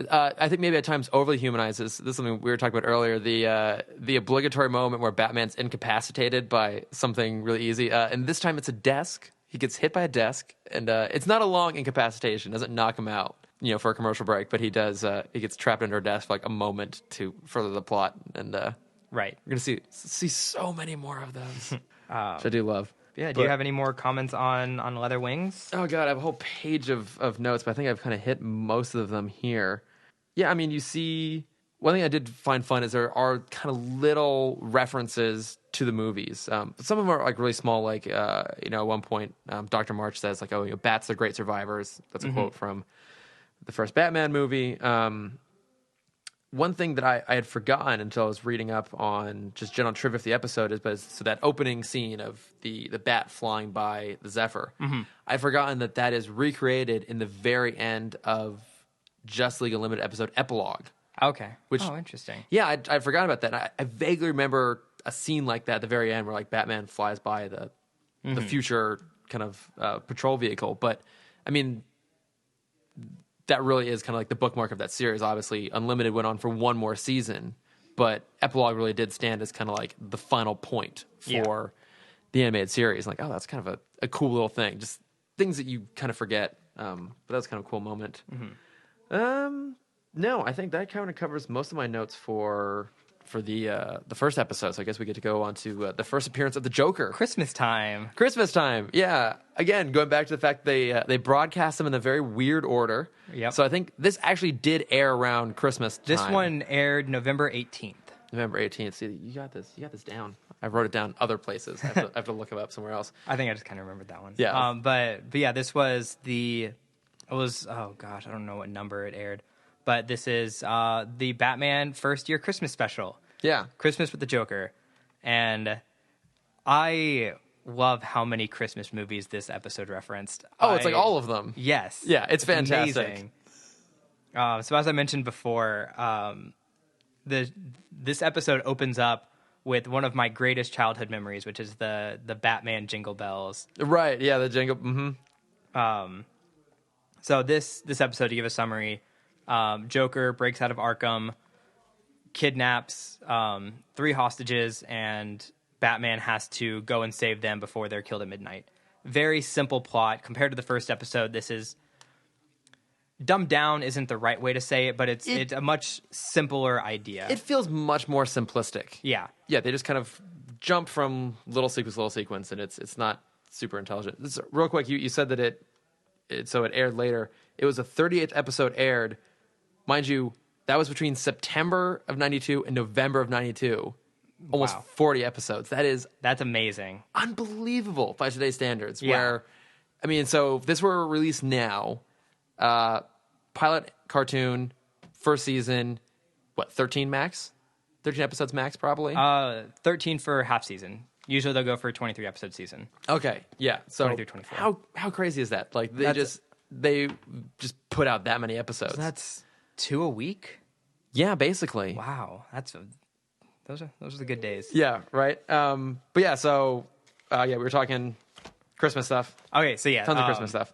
I think maybe at times overly humanizes. This is something we were talking about earlier. The obligatory moment where Batman's incapacitated by something really easy, and this time it's a desk. He gets hit by a desk, and it's not a long incapacitation. Doesn't knock him out, for a commercial break. But he does. He gets trapped under a desk for like a moment to further the plot, and right. We're gonna see so many more of those, which I do love. Yeah. Do you have any more comments on Leather Wings? Oh god, I have a whole page of notes, but I think I've kind of hit most of them here. Yeah, I mean, you see, one thing I did find fun is there are kind of little references to the movies. Some of them are like really small, like, at one point, Dr. March says, like, bats are great survivors. That's a quote from the first Batman movie. One thing that I had forgotten until I was reading up on just general trivia of the episode is so that opening scene of the bat flying by the Zephyr. I'd forgotten that is recreated in the very end of Justice League Unlimited episode Epilogue. Okay. Which, interesting. Yeah, I forgot about that. I vaguely remember a scene like that at the very end where like Batman flies by the future kind of patrol vehicle. But I mean, that really is kind of like the bookmark of that series. Obviously, Unlimited went on for one more season, but Epilogue really did stand as kind of like the final point for the animated series. Like, that's kind of a cool little thing. Just things that you kind of forget. But that was kind of a cool moment. No, I think that kind of covers most of my notes for the first episode. So I guess we get to go on to the first appearance of the Joker. Christmas time. Yeah. Again, going back to the fact they broadcast them in a very weird order. Yep. So I think this actually did air around Christmas time. This one aired November 18th. November 18th. See, you got this. You got this down. I wrote it down other places. I have to look it up somewhere else. I think I just kind of remembered that one. Yeah. But yeah, this was oh gosh, I don't know what number it aired. But this is the Batman first year Christmas special. Yeah. Christmas with the Joker. And I love how many Christmas movies this episode referenced. It's like all of them. Yes. Yeah, it's fantastic. Amazing. So as I mentioned before, this episode opens up with one of my greatest childhood memories, which is the Batman Jingle Bells. Right, yeah, the jingle. Mm-hmm. So this episode, to give a summary, Joker breaks out of Arkham, kidnaps 3 hostages, and Batman has to go and save them before they're killed at midnight. Very simple plot. Compared to the first episode, this is dumbed down isn't the right way to say it, but it's a much simpler idea. It feels much more simplistic. Yeah. Yeah, they just kind of jump from little sequence, and it's not super intelligent. Real quick, you said that it aired later. It was a 38th episode aired. Mind you, that was between September of 92 and November of 92. Almost 40 episodes. That's amazing. Unbelievable by today's standards. Yeah. Where, I mean, so if this were released now, pilot cartoon, first season, 13 max? 13 episodes max, probably? 13 for half season. Usually they'll go for a 23 episode season. Okay, yeah. So 23, 24. How crazy is that? Like they just put out that many episodes. So that's 2 a week? Yeah, basically. Wow. Those are the good days. Yeah, right. But yeah, so we were talking Christmas stuff. Okay, so yeah. Tons of Christmas stuff.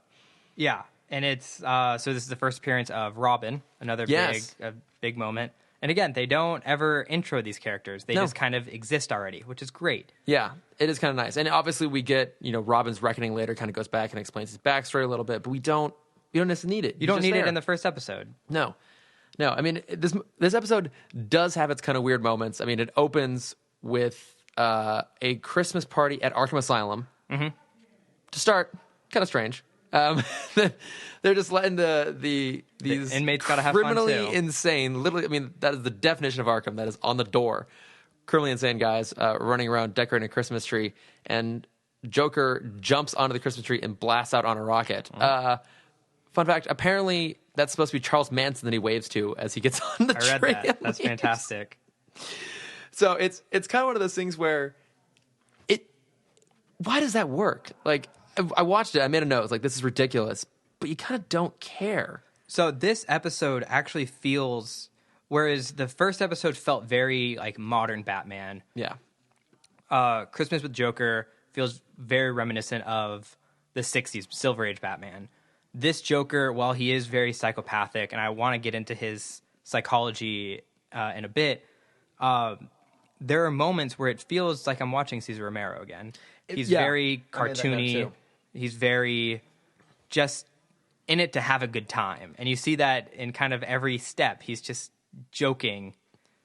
Yeah. And it's so this is the first appearance of Robin, another big moment. And again, they don't ever intro these characters. They just kind of exist already, which is great. Yeah, it is kind of nice. And obviously we get, Robin's reckoning later kind of goes back and explains his backstory a little bit, but we don't necessarily need it. You don't need it in the first episode. No. I mean, this episode does have its kind of weird moments. I mean, it opens with a Christmas party at Arkham Asylum. Mm-hmm. To start, kind of strange. They're just letting these inmates gotta have fun criminally too. insane. Literally, I mean, that is the definition of Arkham. That is on the door. Criminally insane guys running around decorating a Christmas tree, and Joker jumps onto the Christmas tree and blasts out on a rocket. Fun fact: apparently, that's supposed to be Charles Manson that he waves to as he gets on the tree. I read that. That's fantastic. So it's kind of one of those things where why does that work? Like, I watched it, I made a note. It's like, this is ridiculous, but you kind of don't care. So this episode actually feels, whereas the first episode felt very like modern Batman. Yeah. Christmas with Joker feels very reminiscent of the 60s Silver Age Batman. This Joker, while he is very psychopathic, and I want to get into his psychology in a bit, there are moments where it feels like I'm watching Cesar Romero again. He's very cartoony. He's very just in it to have a good time. And you see that in kind of every step. He's just joking.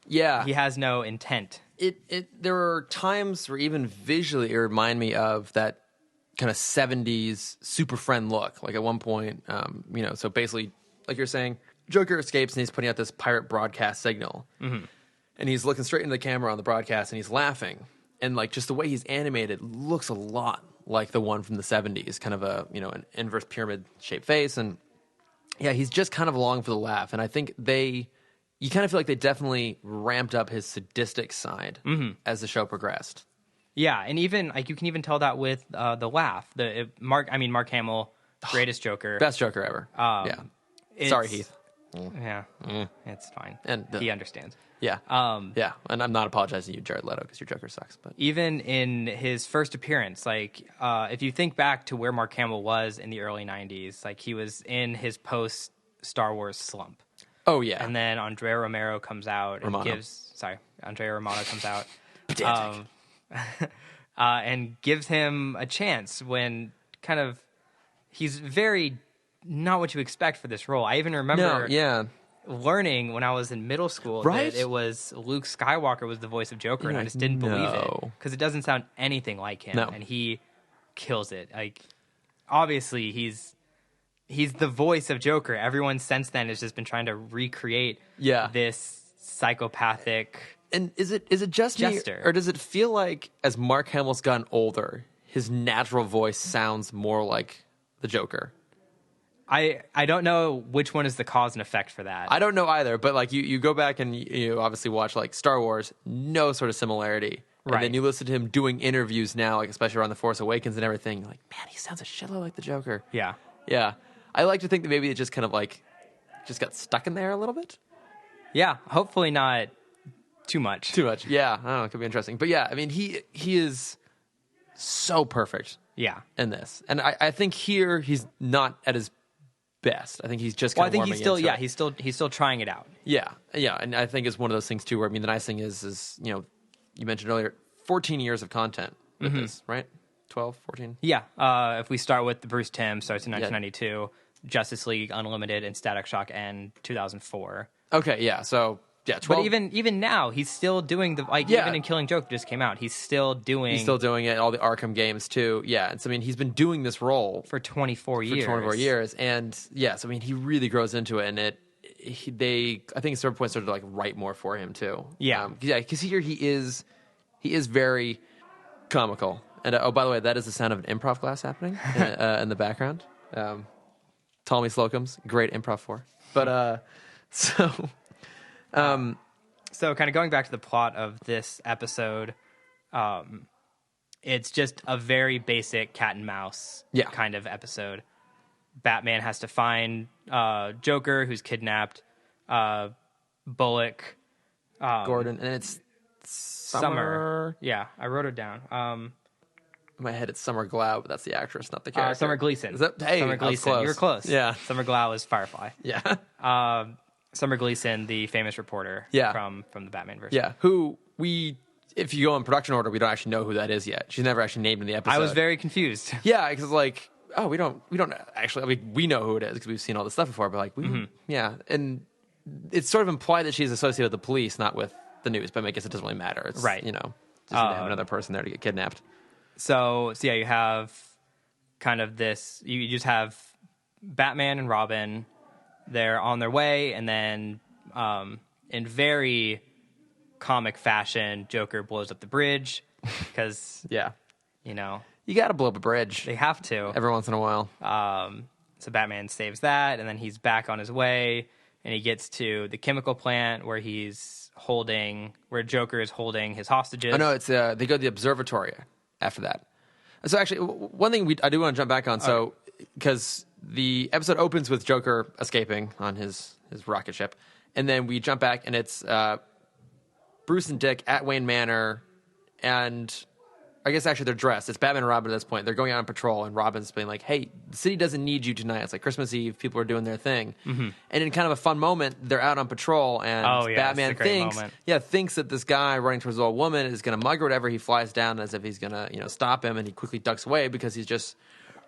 Yeah. He has no intent. There are times where even visually it remind me of that kind of 70s Super Friend look. Like at one point, so basically, like you're saying, Joker escapes and he's putting out this pirate broadcast signal. Mm-hmm. And he's looking straight into the camera on the broadcast and he's laughing. And like just the way he's animated looks a lot like the one from the 70s, kind of an inverse pyramid shaped face. And yeah, he's just kind of along for the laugh. And I think you kind of feel like they definitely ramped up his sadistic side as the show progressed. Yeah. And even like, you can even tell that with the laugh, Mark Hamill, greatest Joker. Best Joker ever. Sorry, Heath. Yeah. It's fine. And he understands. Yeah. And I'm not apologizing to you, Jared Leto, because your Joker sucks. But even in his first appearance, like if you think back to where Mark Hamill was in the early 90s, like he was in his post Star Wars slump. Oh yeah. And then Andrea Romano comes out and and gives him a chance when kind of he's very not what you expect for this role. I even remember learning when I was in middle school that it was Luke Skywalker was the voice of Joker, and I just didn't believe it because it doesn't sound anything like him, and he kills it. Like, obviously, he's the voice of Joker. Everyone since then has just been trying to recreate this psychopathic. And is it just jester. Me, or does it feel like as Mark Hamill's gotten older, his natural voice sounds more like the Joker? I don't know which one is the cause and effect for that. I don't know either, but like you go back and you obviously watch like Star Wars, no sort of similarity. Right. And then you listen to him doing interviews now, like especially around The Force Awakens and everything. Like, man, he sounds a shitload like the Joker. Yeah. Yeah. I like to think that maybe it just kind of like just got stuck in there a little bit. Yeah. Hopefully not too much. Too much. Yeah. I don't know. It could be interesting. But yeah, I mean, he is so perfect. Yeah. In this. And I think here he's not at his best. I think he's just kind of warming into it. He's still trying it out. Yeah. And I think it's one of those things too where, I mean, the nice thing is you mentioned earlier 14 years of content with this, right? 12, 14? Yeah. If we start with the Bruce Timm, starts in 1992. Justice League Unlimited and Static Shock and 2004. Okay, yeah. So yeah, 12. But even now, he's still doing even in Killing Joke just came out. He's still doing it. All the Arkham games too. Yeah, and so I mean, he's been doing this role for 24 years. For 24 years, and yes, I mean, he really grows into it, and I think at a certain point started to like write more for him too. Yeah, because here he is very comical. And oh, by the way, that is the sound of an improv class happening in the background. Tommy Slocum's great improv for, but so kind of going back to the plot of this episode, it's just a very basic cat and mouse kind of episode. Batman has to find Joker, who's kidnapped, Bullock, Gordon, and it's Summer. Yeah, I wrote it down. In my head, it's Summer Glau, but that's the actress, not the character. Summer Gleason. Summer Gleason. You're close. Yeah. Summer Glau is Firefly. Yeah. Summer Gleason, the famous reporter from the Batman version. Yeah, who if you go in production order, we don't actually know who that is yet. She's never actually named in the episode. I was very confused. Yeah, because like, oh, we don't actually, I mean, we know who it is because we've seen all this stuff before, but like, yeah, and it's sort of implied that she's associated with the police, not with the news, but I guess it doesn't really matter. It's, right. You know, just have another person there to get kidnapped. So yeah, you have kind of this, you just have Batman and Robin, they're on their way, and then in very comic fashion, Joker blows up the bridge because, you know. You got to blow up a bridge. They have to. Every once in a while. So Batman saves that, and then he's back on his way, and he gets to the chemical plant where where Joker is holding his hostages. Oh, no, it's they go to the observatory after that. So actually, one thing I do want to jump back on, so because the episode opens with Joker escaping on his rocket ship, and then we jump back, and it's Bruce and Dick at Wayne Manor, and I guess actually they're dressed. It's Batman and Robin at this point. They're going out on patrol, and Robin's being like, hey, the city doesn't need you tonight. It's like Christmas Eve. People are doing their thing. Mm-hmm. And in kind of a fun moment, they're out on patrol, and Batman thinks that this guy running towards the old woman is going to mug or whatever. He flies down as if he's going to stop him, and he quickly ducks away because he's just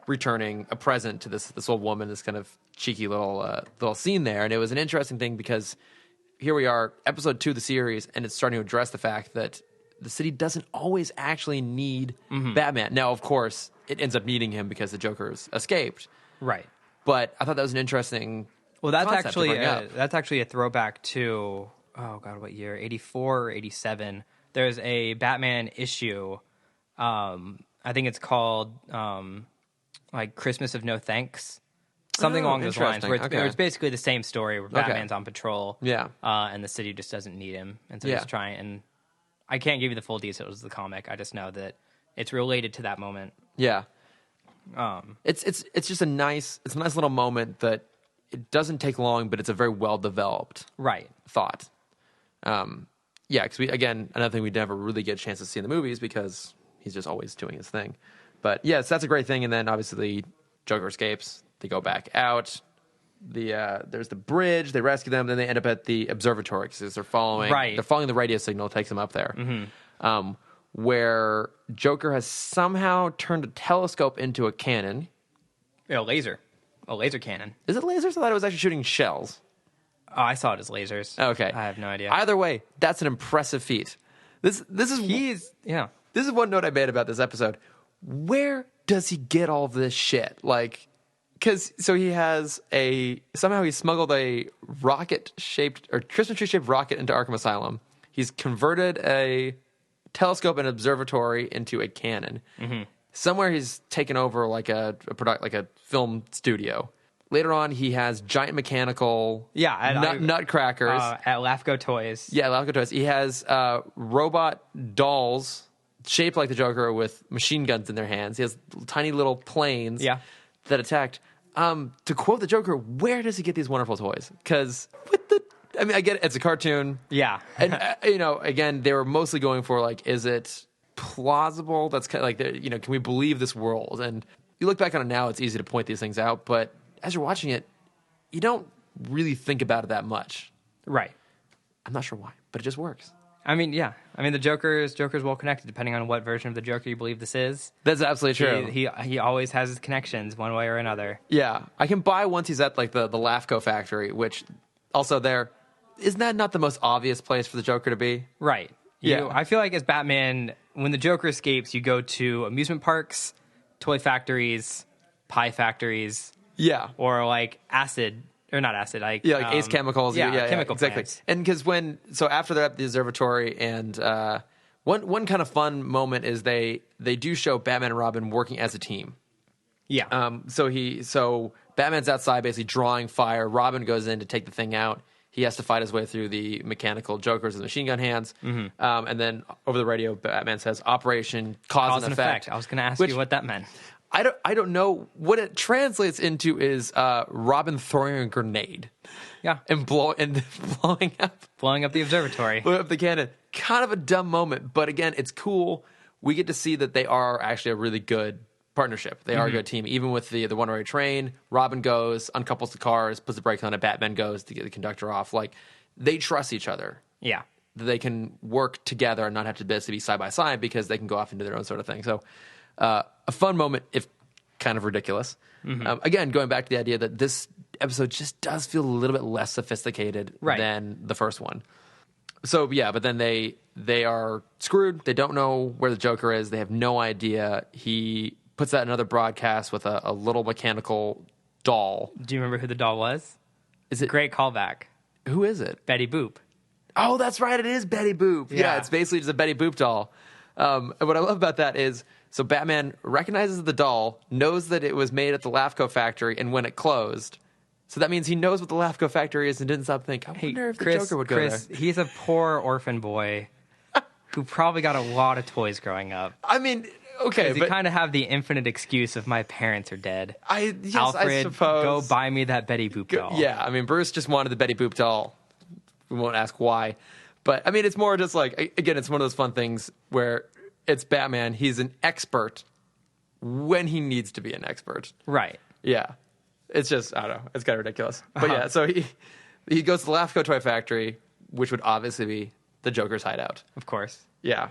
returning a present to this old woman, this kind of cheeky little scene there. And it was an interesting thing because here we are, episode 2 of the series, and it's starting to address the fact that the city doesn't always actually need Batman. Now, of course, it ends up needing him because the Joker's escaped. Right. But I thought that was an interesting that's actually a throwback to, oh God, what year? 84 or 87. There's a Batman issue. I think it's called like Christmas of No Thanks. Something along those lines, where it's basically the same story where Batman's on patrol, and the city just doesn't need him, and so he's trying. And I can't give you the full details of the comic. I just know that it's related to that moment. Yeah, it's just a nice little moment that it doesn't take long, but it's a very well developed thought. Because another thing we never really get a chance to see in the movies because he's just always doing his thing. But yes, that's a great thing. And then obviously Joker escapes. They go back out. There's the bridge. They rescue them. Then they end up at the observatory because they're following the radio signal. It takes them up there. Mm-hmm. Where Joker has somehow turned a telescope into a cannon. A laser cannon. Is it lasers? I thought it was actually shooting shells. Oh, I saw it as lasers. Okay, I have no idea. Either way, that's an impressive feat. This is one note I made about this episode. Where does he get all this shit? Like, so he has somehow he smuggled a rocket-shaped or Christmas tree-shaped rocket into Arkham Asylum. He's converted a telescope and observatory into a cannon. Mm-hmm. Somewhere he's taken over like a film studio. Later on, he has giant mechanical nutcrackers at LAFCO Toys. Yeah, LAFCO Toys. He has robot dolls shaped like the Joker with machine guns in their hands. He has tiny little planes that attacked. To quote the Joker, where does he get these wonderful toys? Because I get it, it's a cartoon. Yeah. And, again, they were mostly going for, like, is it plausible? That's kind of like, can we believe this world? And you look back on it now, it's easy to point these things out. But as you're watching it, you don't really think about it that much. Right. I'm not sure why, but it just works. I mean, yeah. I mean, the Joker's well connected, depending on what version of the Joker you believe this is. That's absolutely true. He always has his connections one way or another. Yeah, I can buy once he's at like the LAFCO factory, which also there isn't that not the most obvious place for the Joker to be? Right. I feel like as Batman, when the Joker escapes, you go to amusement parks, toy factories, pie factories, or like acid. Or not acid, like Ace Chemicals. Chemical exactly. plants. And because after they're at the observatory, and one kind of fun moment is they do show Batman and Robin working as a team. Yeah. So Batman's outside basically drawing fire. Robin goes in to take the thing out. He has to fight his way through the mechanical Jokers with machine gun hands. Mm-hmm. And then over the radio, Batman says, "Operation Cause and Effect." I was going to ask you what that meant. I don't know what it translates into. Is Robin throwing a grenade, and blowing up the observatory, blowing up the cannon. Kind of a dumb moment, but again, it's cool. We get to see that they are actually a really good partnership. They are a good team, even with the one-way train. Robin goes, uncouples the cars, puts the brakes on it. Batman goes to get the conductor off. Like they trust each other. Yeah, they can work together and not have to basically be side by side because they can go off and do their own sort of thing. So. A fun moment, if kind of ridiculous. Again, going back to the idea that this episode just does feel a little bit less sophisticated than the first one. So, but then they are screwed. They don't know where the Joker is. They have no idea. He puts out another broadcast with a little mechanical doll. Do you remember who the doll was? Is it great callback? Who is it? Betty Boop. Oh, that's right. It is Betty Boop. Yeah, it's basically just a Betty Boop doll. And what I love about that is, so Batman recognizes the doll, knows that it was made at the LAFCO factory, and when it closed. So that means he knows what the LAFCO factory is and didn't stop thinking, I wonder if the Joker would go there. He's a poor orphan boy who probably got a lot of toys growing up. I mean, okay. But you kind of have the infinite excuse of my parents are dead. Alfred, I suppose. Go buy me that Betty Boop doll. Yeah, I mean, Bruce just wanted the Betty Boop doll. We won't ask why. But, I mean, it's more just like, again, it's one of those fun things where it's Batman. He's an expert when he needs to be an expert. Right. Yeah. It's just, I don't know. It's kind of ridiculous. But yeah, so he goes to the LAFCO toy factory, which would obviously be the Joker's hideout. Of course. Yeah.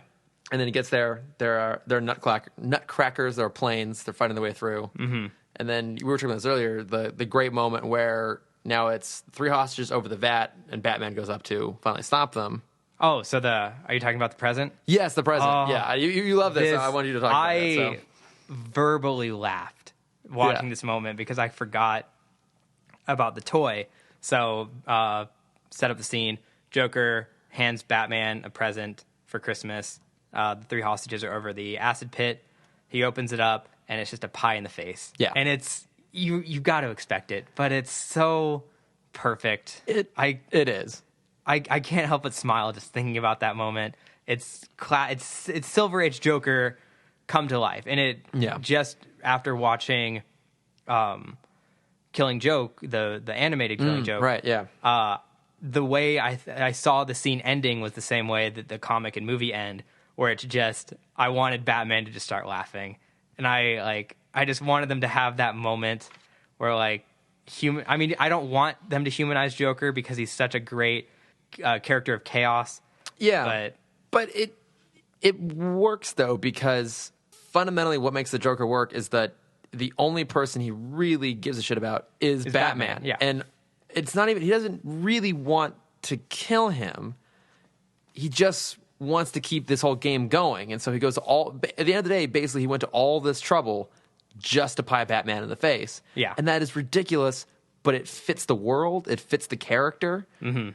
And then he gets there. There are nutcrackers. There are planes. They're fighting their way through. Mm-hmm. And then we were talking about this earlier, the great moment where now it's 3 hostages over the vat, and Batman goes up to finally stop them. Oh, so are you talking about the present? Yes, the present. Yeah, you love this. So I wanted you to talk about it. I verbally laughed watching this moment because I forgot about the toy. So set up the scene. Joker hands Batman a present for Christmas. The 3 hostages are over the acid pit. He opens it up, and it's just a pie in the face. Yeah. And it's you got to expect it, but it's so perfect. It is. I can't help but smile just thinking about that moment. It's Silver Age Joker come to life, and just after watching Killing Joke, the animated Killing Joke, right? Yeah. The way I saw the scene ending was the same way that the comic and movie end, where it's just I wanted Batman to just start laughing, and I just wanted them to have that moment where I don't want them to humanize Joker because he's such a great character of chaos. Yeah, but it works though because fundamentally what makes the Joker work is that the only person he really gives a shit about is Batman. Yeah, and it's not even he doesn't really want to kill him. He just wants to keep this whole game going, and so he goes at the end of the day. Basically, he went to all this trouble just to pie Batman in the face. Yeah, and that is ridiculous, but it fits the world. It fits the character. Mm-hmm.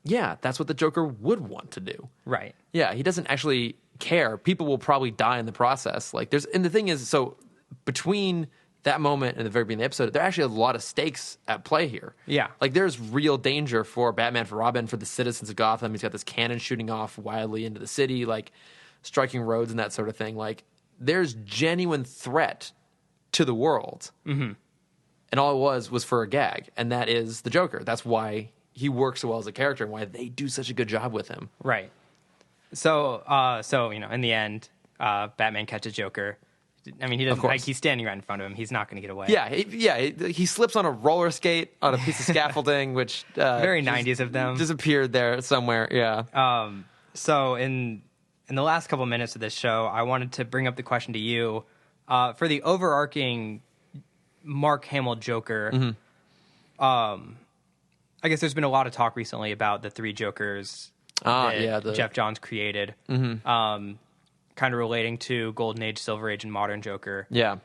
Yeah, that's what the Joker would want to do. Right. Yeah, he doesn't actually care. People will probably die in the process. And the thing is, so between that moment and the very beginning of the episode, there are actually a lot of stakes at play here. Yeah. There's real danger for Batman, for Robin, for the citizens of Gotham. He's got this cannon shooting off wildly into the city, striking roads and that sort of thing. There's genuine threat to the world. Mm-hmm. And all it was for a gag, and that is the Joker. That's why he works so well as a character and why they do such a good job with him. Right. So in the end, Batman catches Joker. I mean, he doesn't. He's standing right in front of him. He's not going to get away. Yeah, he slips on a roller skate on a piece of scaffolding, which very 90s of them disappeared there somewhere. Yeah. So in the last couple minutes of this show, I wanted to bring up the question to you for the overarching Mark Hamill Joker. I guess there's been a lot of talk recently about the three Jokers that Jeff Johns created, kind of relating to Golden Age, Silver Age, and Modern Joker. Yeah.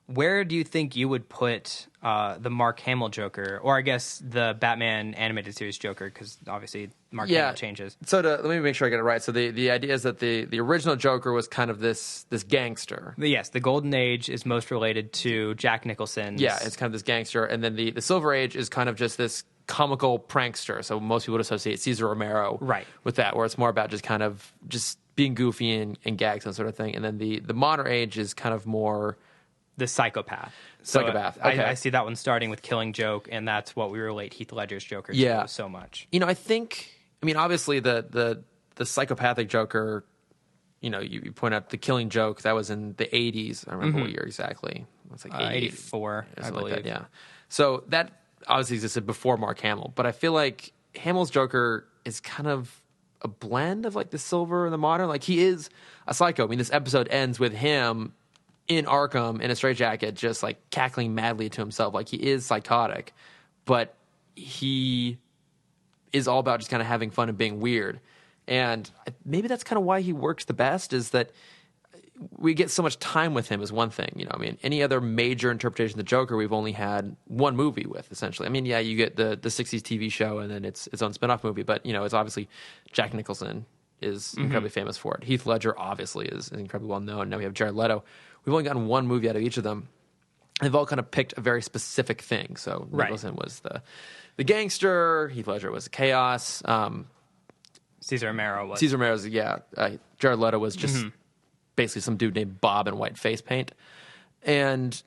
Where do you think you would put the Mark Hamill Joker, or I guess the Batman animated series Joker, because obviously Mark Hamill changes. So let me make sure I get it right. So the idea is that the original Joker was kind of this gangster. Yes, the Golden Age is most related to Jack Nicholson's. Yeah, it's kind of this gangster. And then the Silver Age is kind of just this comical prankster. So most people would associate Cesar Romero with that, where it's more about just being goofy and gags and sort of thing. And then the Modern Age is kind of more... the psychopath. Okay. I see that one starting with Killing Joke, and that's what we relate Heath Ledger's Joker to so much. Obviously the psychopathic Joker, you point out the Killing Joke, that was in the 80s. I remember what year exactly. It's like 84, I believe. Like that, yeah. So that obviously existed before Mark Hamill, but I feel like Hamill's Joker is kind of a blend of like the Silver and the Modern. Like he is a psycho. I mean, this episode ends with him in Arkham in a straitjacket, just like cackling madly to himself. Like he is psychotic, but he is all about just kind of having fun and being weird. And maybe that's kind of why he works the best, is that we get so much time with him is one thing. Any other major interpretation of the Joker, we've only had one movie with, essentially. You get the 60s TV show and then its own spinoff movie, but, it's obviously Jack Nicholson is incredibly famous for it. Heath Ledger obviously is incredibly well known. Now we have Jared Leto. We've only gotten one movie out of each of them. They've all kind of picked a very specific thing. So Nicholson was the gangster. Heath Ledger was the chaos. Cesar Romero was. Jared Leto was just basically some dude named Bob in white face paint. And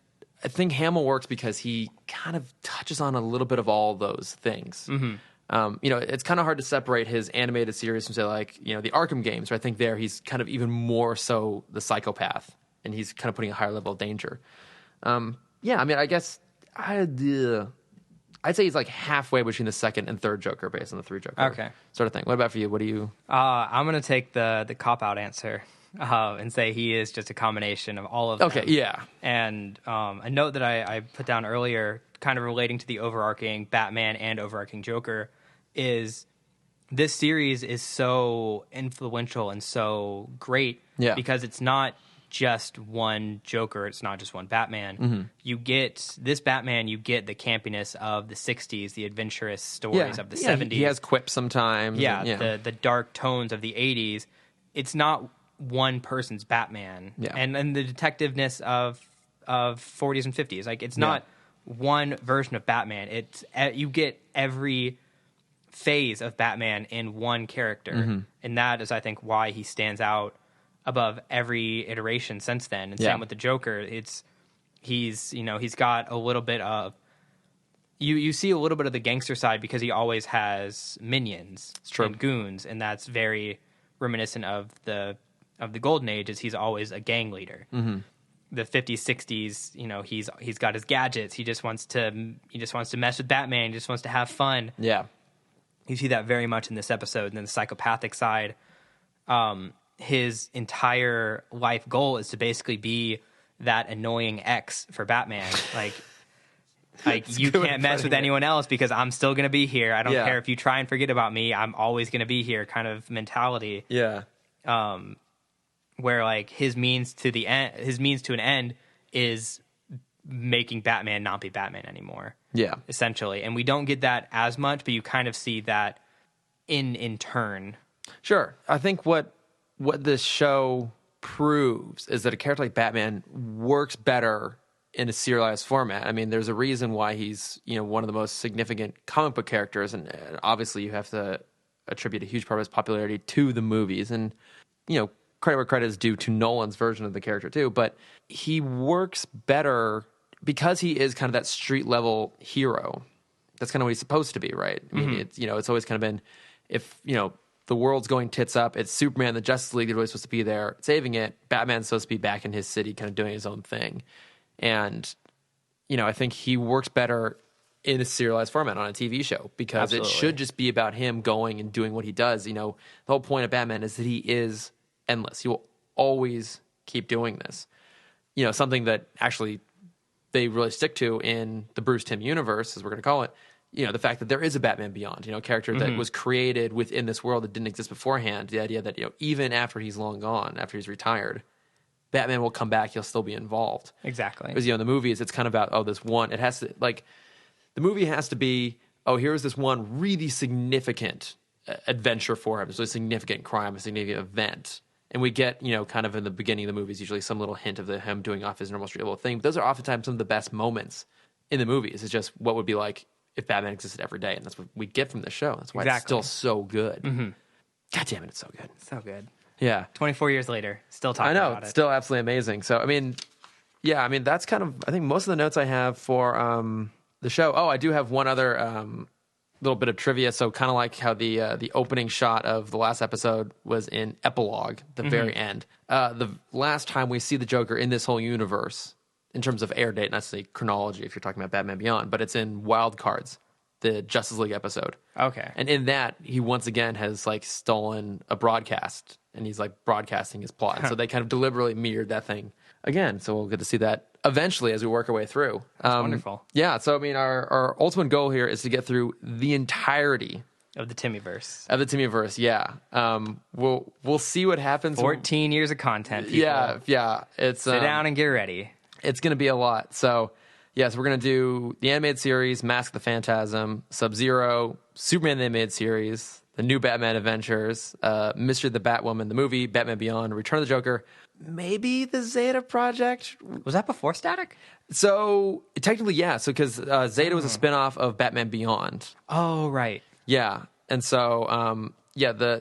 I think Hamill works because he kind of touches on a little bit of all those things. It's kind of hard to separate his animated series from, say, like, the Arkham games, where I think there he's kind of even more so the psychopath, and he's kind of putting a higher level of danger. I guess I'd say he's like halfway between the second and third Joker based on the three Joker sort of thing. What about for you? What do you... I'm going to take the cop-out answer and say he is just a combination of all of them. Okay, yeah. And a note that I put down earlier, kind of relating to the overarching Batman and overarching Joker, is this series is so influential and so great because it's not just one Joker, it's not just one Batman. You get this Batman, you get the campiness of the 60s, the adventurous stories of the 70s. He has quips sometimes. The dark tones of the 80s. It's not one person's Batman. And the detectiveness of 40s and 50s. Like, it's not one version of Batman. It's you get every phase of Batman in one character. And that is, I think, why he stands out above every iteration since then. And same with the Joker. He's got a little bit of you see a little bit of the gangster side because he always has minions and goons, and that's very reminiscent of the Golden Age. Is he's always a gang leader. The 50s, 60s, he's got his gadgets. He just wants to mess with Batman. He just wants to have fun. Yeah, you see that very much in this episode. And then the psychopathic side. His entire life goal is to basically be that annoying ex for Batman. Like you can't mess with anyone else because I'm still going to be here. I don't care if you try and forget about me. I'm always going to be here kind of mentality. Yeah. Where like his means to an end is making Batman not be Batman anymore. Yeah. Essentially. And we don't get that as much, but you kind of see that in turn. Sure. I think what this show proves is that a character like Batman works better in a serialized format. I mean, there's a reason why he's, one of the most significant comic book characters, and obviously you have to attribute a huge part of his popularity to the movies, and, credit where credit is due to Nolan's version of the character too, but he works better because he is kind of that street level hero. That's kind of what he's supposed to be, right? I mean, it's always kind of been, if, the world's going tits up, it's Superman, the Justice League, they're really supposed to be there saving it. Batman's supposed to be back in his city kind of doing his own thing. And, I think he works better in a serialized format on a TV show, because Absolutely. it should just be about him going and doing what he does. You know, the whole point of Batman is that he is endless. He will always keep doing this. You know, something that actually they really stick to in the Bruce Timm universe, as we're going to call it, you know, the fact that there is a Batman Beyond, you know, a character that was created within this world that didn't exist beforehand. The idea that, you know, even after he's long gone, after he's retired, Batman will come back, he'll still be involved. Exactly. Because, you know, in the movies, it's kind of about, this one, it has to, like, the movie has to be, here's this one really significant adventure for him. It's a significant crime, a significant event. And we get, you know, kind of in the beginning of the movies, usually some little hint of him doing off his normal street level thing. But those are oftentimes some of the best moments in the movies. It's just what would be like if Batman existed every day. And that's what we get from the show. That's why it's still so good. God damn it, it's so good. So good. Yeah. 24 years later, still talking about it. I know, it's still absolutely amazing. So, I mean, yeah, I mean, that's kind of, I think most of the notes I have for the show. Oh, I do have one other little bit of trivia. So kind of like how the opening shot of the last episode was in epilogue, the very end. The last time we see the Joker in this whole universe, in terms of air date, not to say chronology if you're talking about Batman Beyond, but it's in Wild Cards, the Justice League episode. Okay. And in that, he once again has like stolen a broadcast, and he's like broadcasting his plot. And so they kind of deliberately mirrored that thing again. So we'll get to see that eventually as we work our way through. That's wonderful. Yeah. So, I mean, our ultimate goal here is to get through the entirety Of the Timmyverse. of the Timmyverse. Yeah. We'll see what happens. 14 years of content, people. Yeah. It's Sit down and get ready. It's going to be a lot. So, yes, we're going to do the animated series, Mask of the Phantasm, Sub-Zero, Superman the animated series, the new Batman Adventures, Mystery of the Batwoman, the movie, Batman Beyond, Return of the Joker, maybe the Zeta Project. Was that before Static? So, technically, yeah. So, because Zeta was a spinoff of Batman Beyond. Oh, right. Yeah. And so,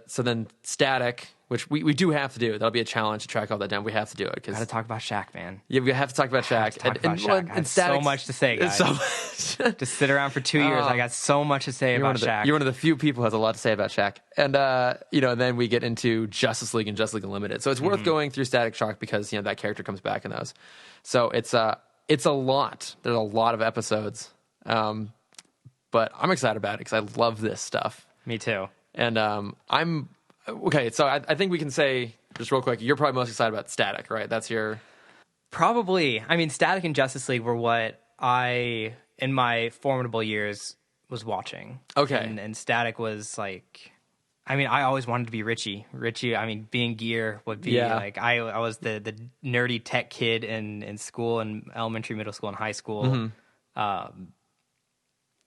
so then Static, which we do have to do. That'll be a challenge to track all that down. We have to do it. Got to talk about Shaq, man. Yeah, we have to talk about Shaq. I have so much to say, guys. To sit around for 2 years, I got so much to say about Shaq. You're one of the few people who has a lot to say about Shaq. And, and then we get into Justice League and Justice League Unlimited. So it's worth going through Static Shock because, you know, that character comes back in those. So it's a lot. There's a lot of episodes. But I'm excited about it because I love this stuff. Me too. And I'm... Okay, so I think we can say, just real quick, you're probably most excited about Static, right? That's your... Probably. I mean, Static and Justice League were what I, in my formidable years, was watching. Okay. And Static was like... I mean, I always wanted to be Richie. Richie, I mean, being Gear would be like... I was the nerdy tech kid in school, in elementary, middle school, and high school.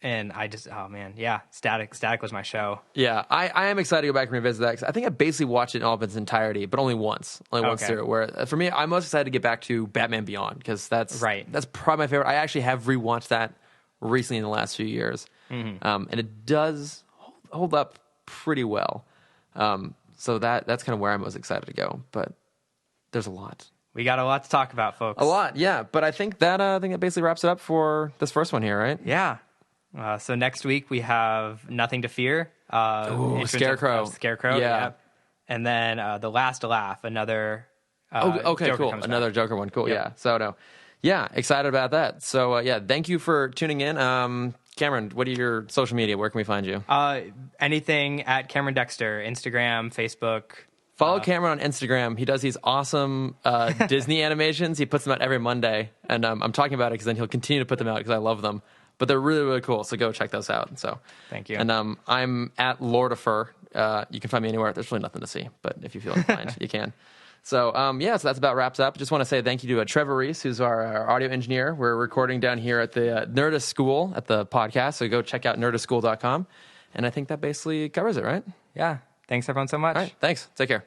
And I just, oh man, yeah, Static was my show. Yeah, I am excited to go back and revisit that because I think I basically watched it in all of its entirety, but only once through. Where for me, I'm most excited to get back to Batman Beyond because that's probably my favorite. I actually have rewatched that recently in the last few years, and it does hold up pretty well. So that's kind of where I'm most excited to go. But there's a lot. We got a lot to talk about, folks. A lot, yeah. But I think that basically wraps it up for this first one here, right? Yeah. So next week we have Nothing to Fear. Scarecrow. Scarecrow, yeah. And then The Last to Laugh, another okay, Joker cool. comes Another back. Joker one, cool, Yep. yeah. So, no. Yeah, excited about that. So, thank you for tuning in. Cameron, what are your social media? Where can we find you? Anything at Cameron Dexter, Instagram, Facebook. Follow Cameron on Instagram. He does these awesome Disney animations. He puts them out every Monday. And I'm talking about it because then he'll continue to put them out because I love them. But they're really, really cool, so go check those out. So, thank you. And I'm at Lord of Fur. You can find me anywhere. There's really nothing to see, but if you feel inclined, you can. So, so that's about wraps up. Just want to say thank you to Trevor Reese, who's our audio engineer. We're recording down here at the Nerdist School at the podcast, so go check out nerdistschool.com. And I think that basically covers it, right? Yeah. Thanks, everyone, so much. All right. Thanks. Take care.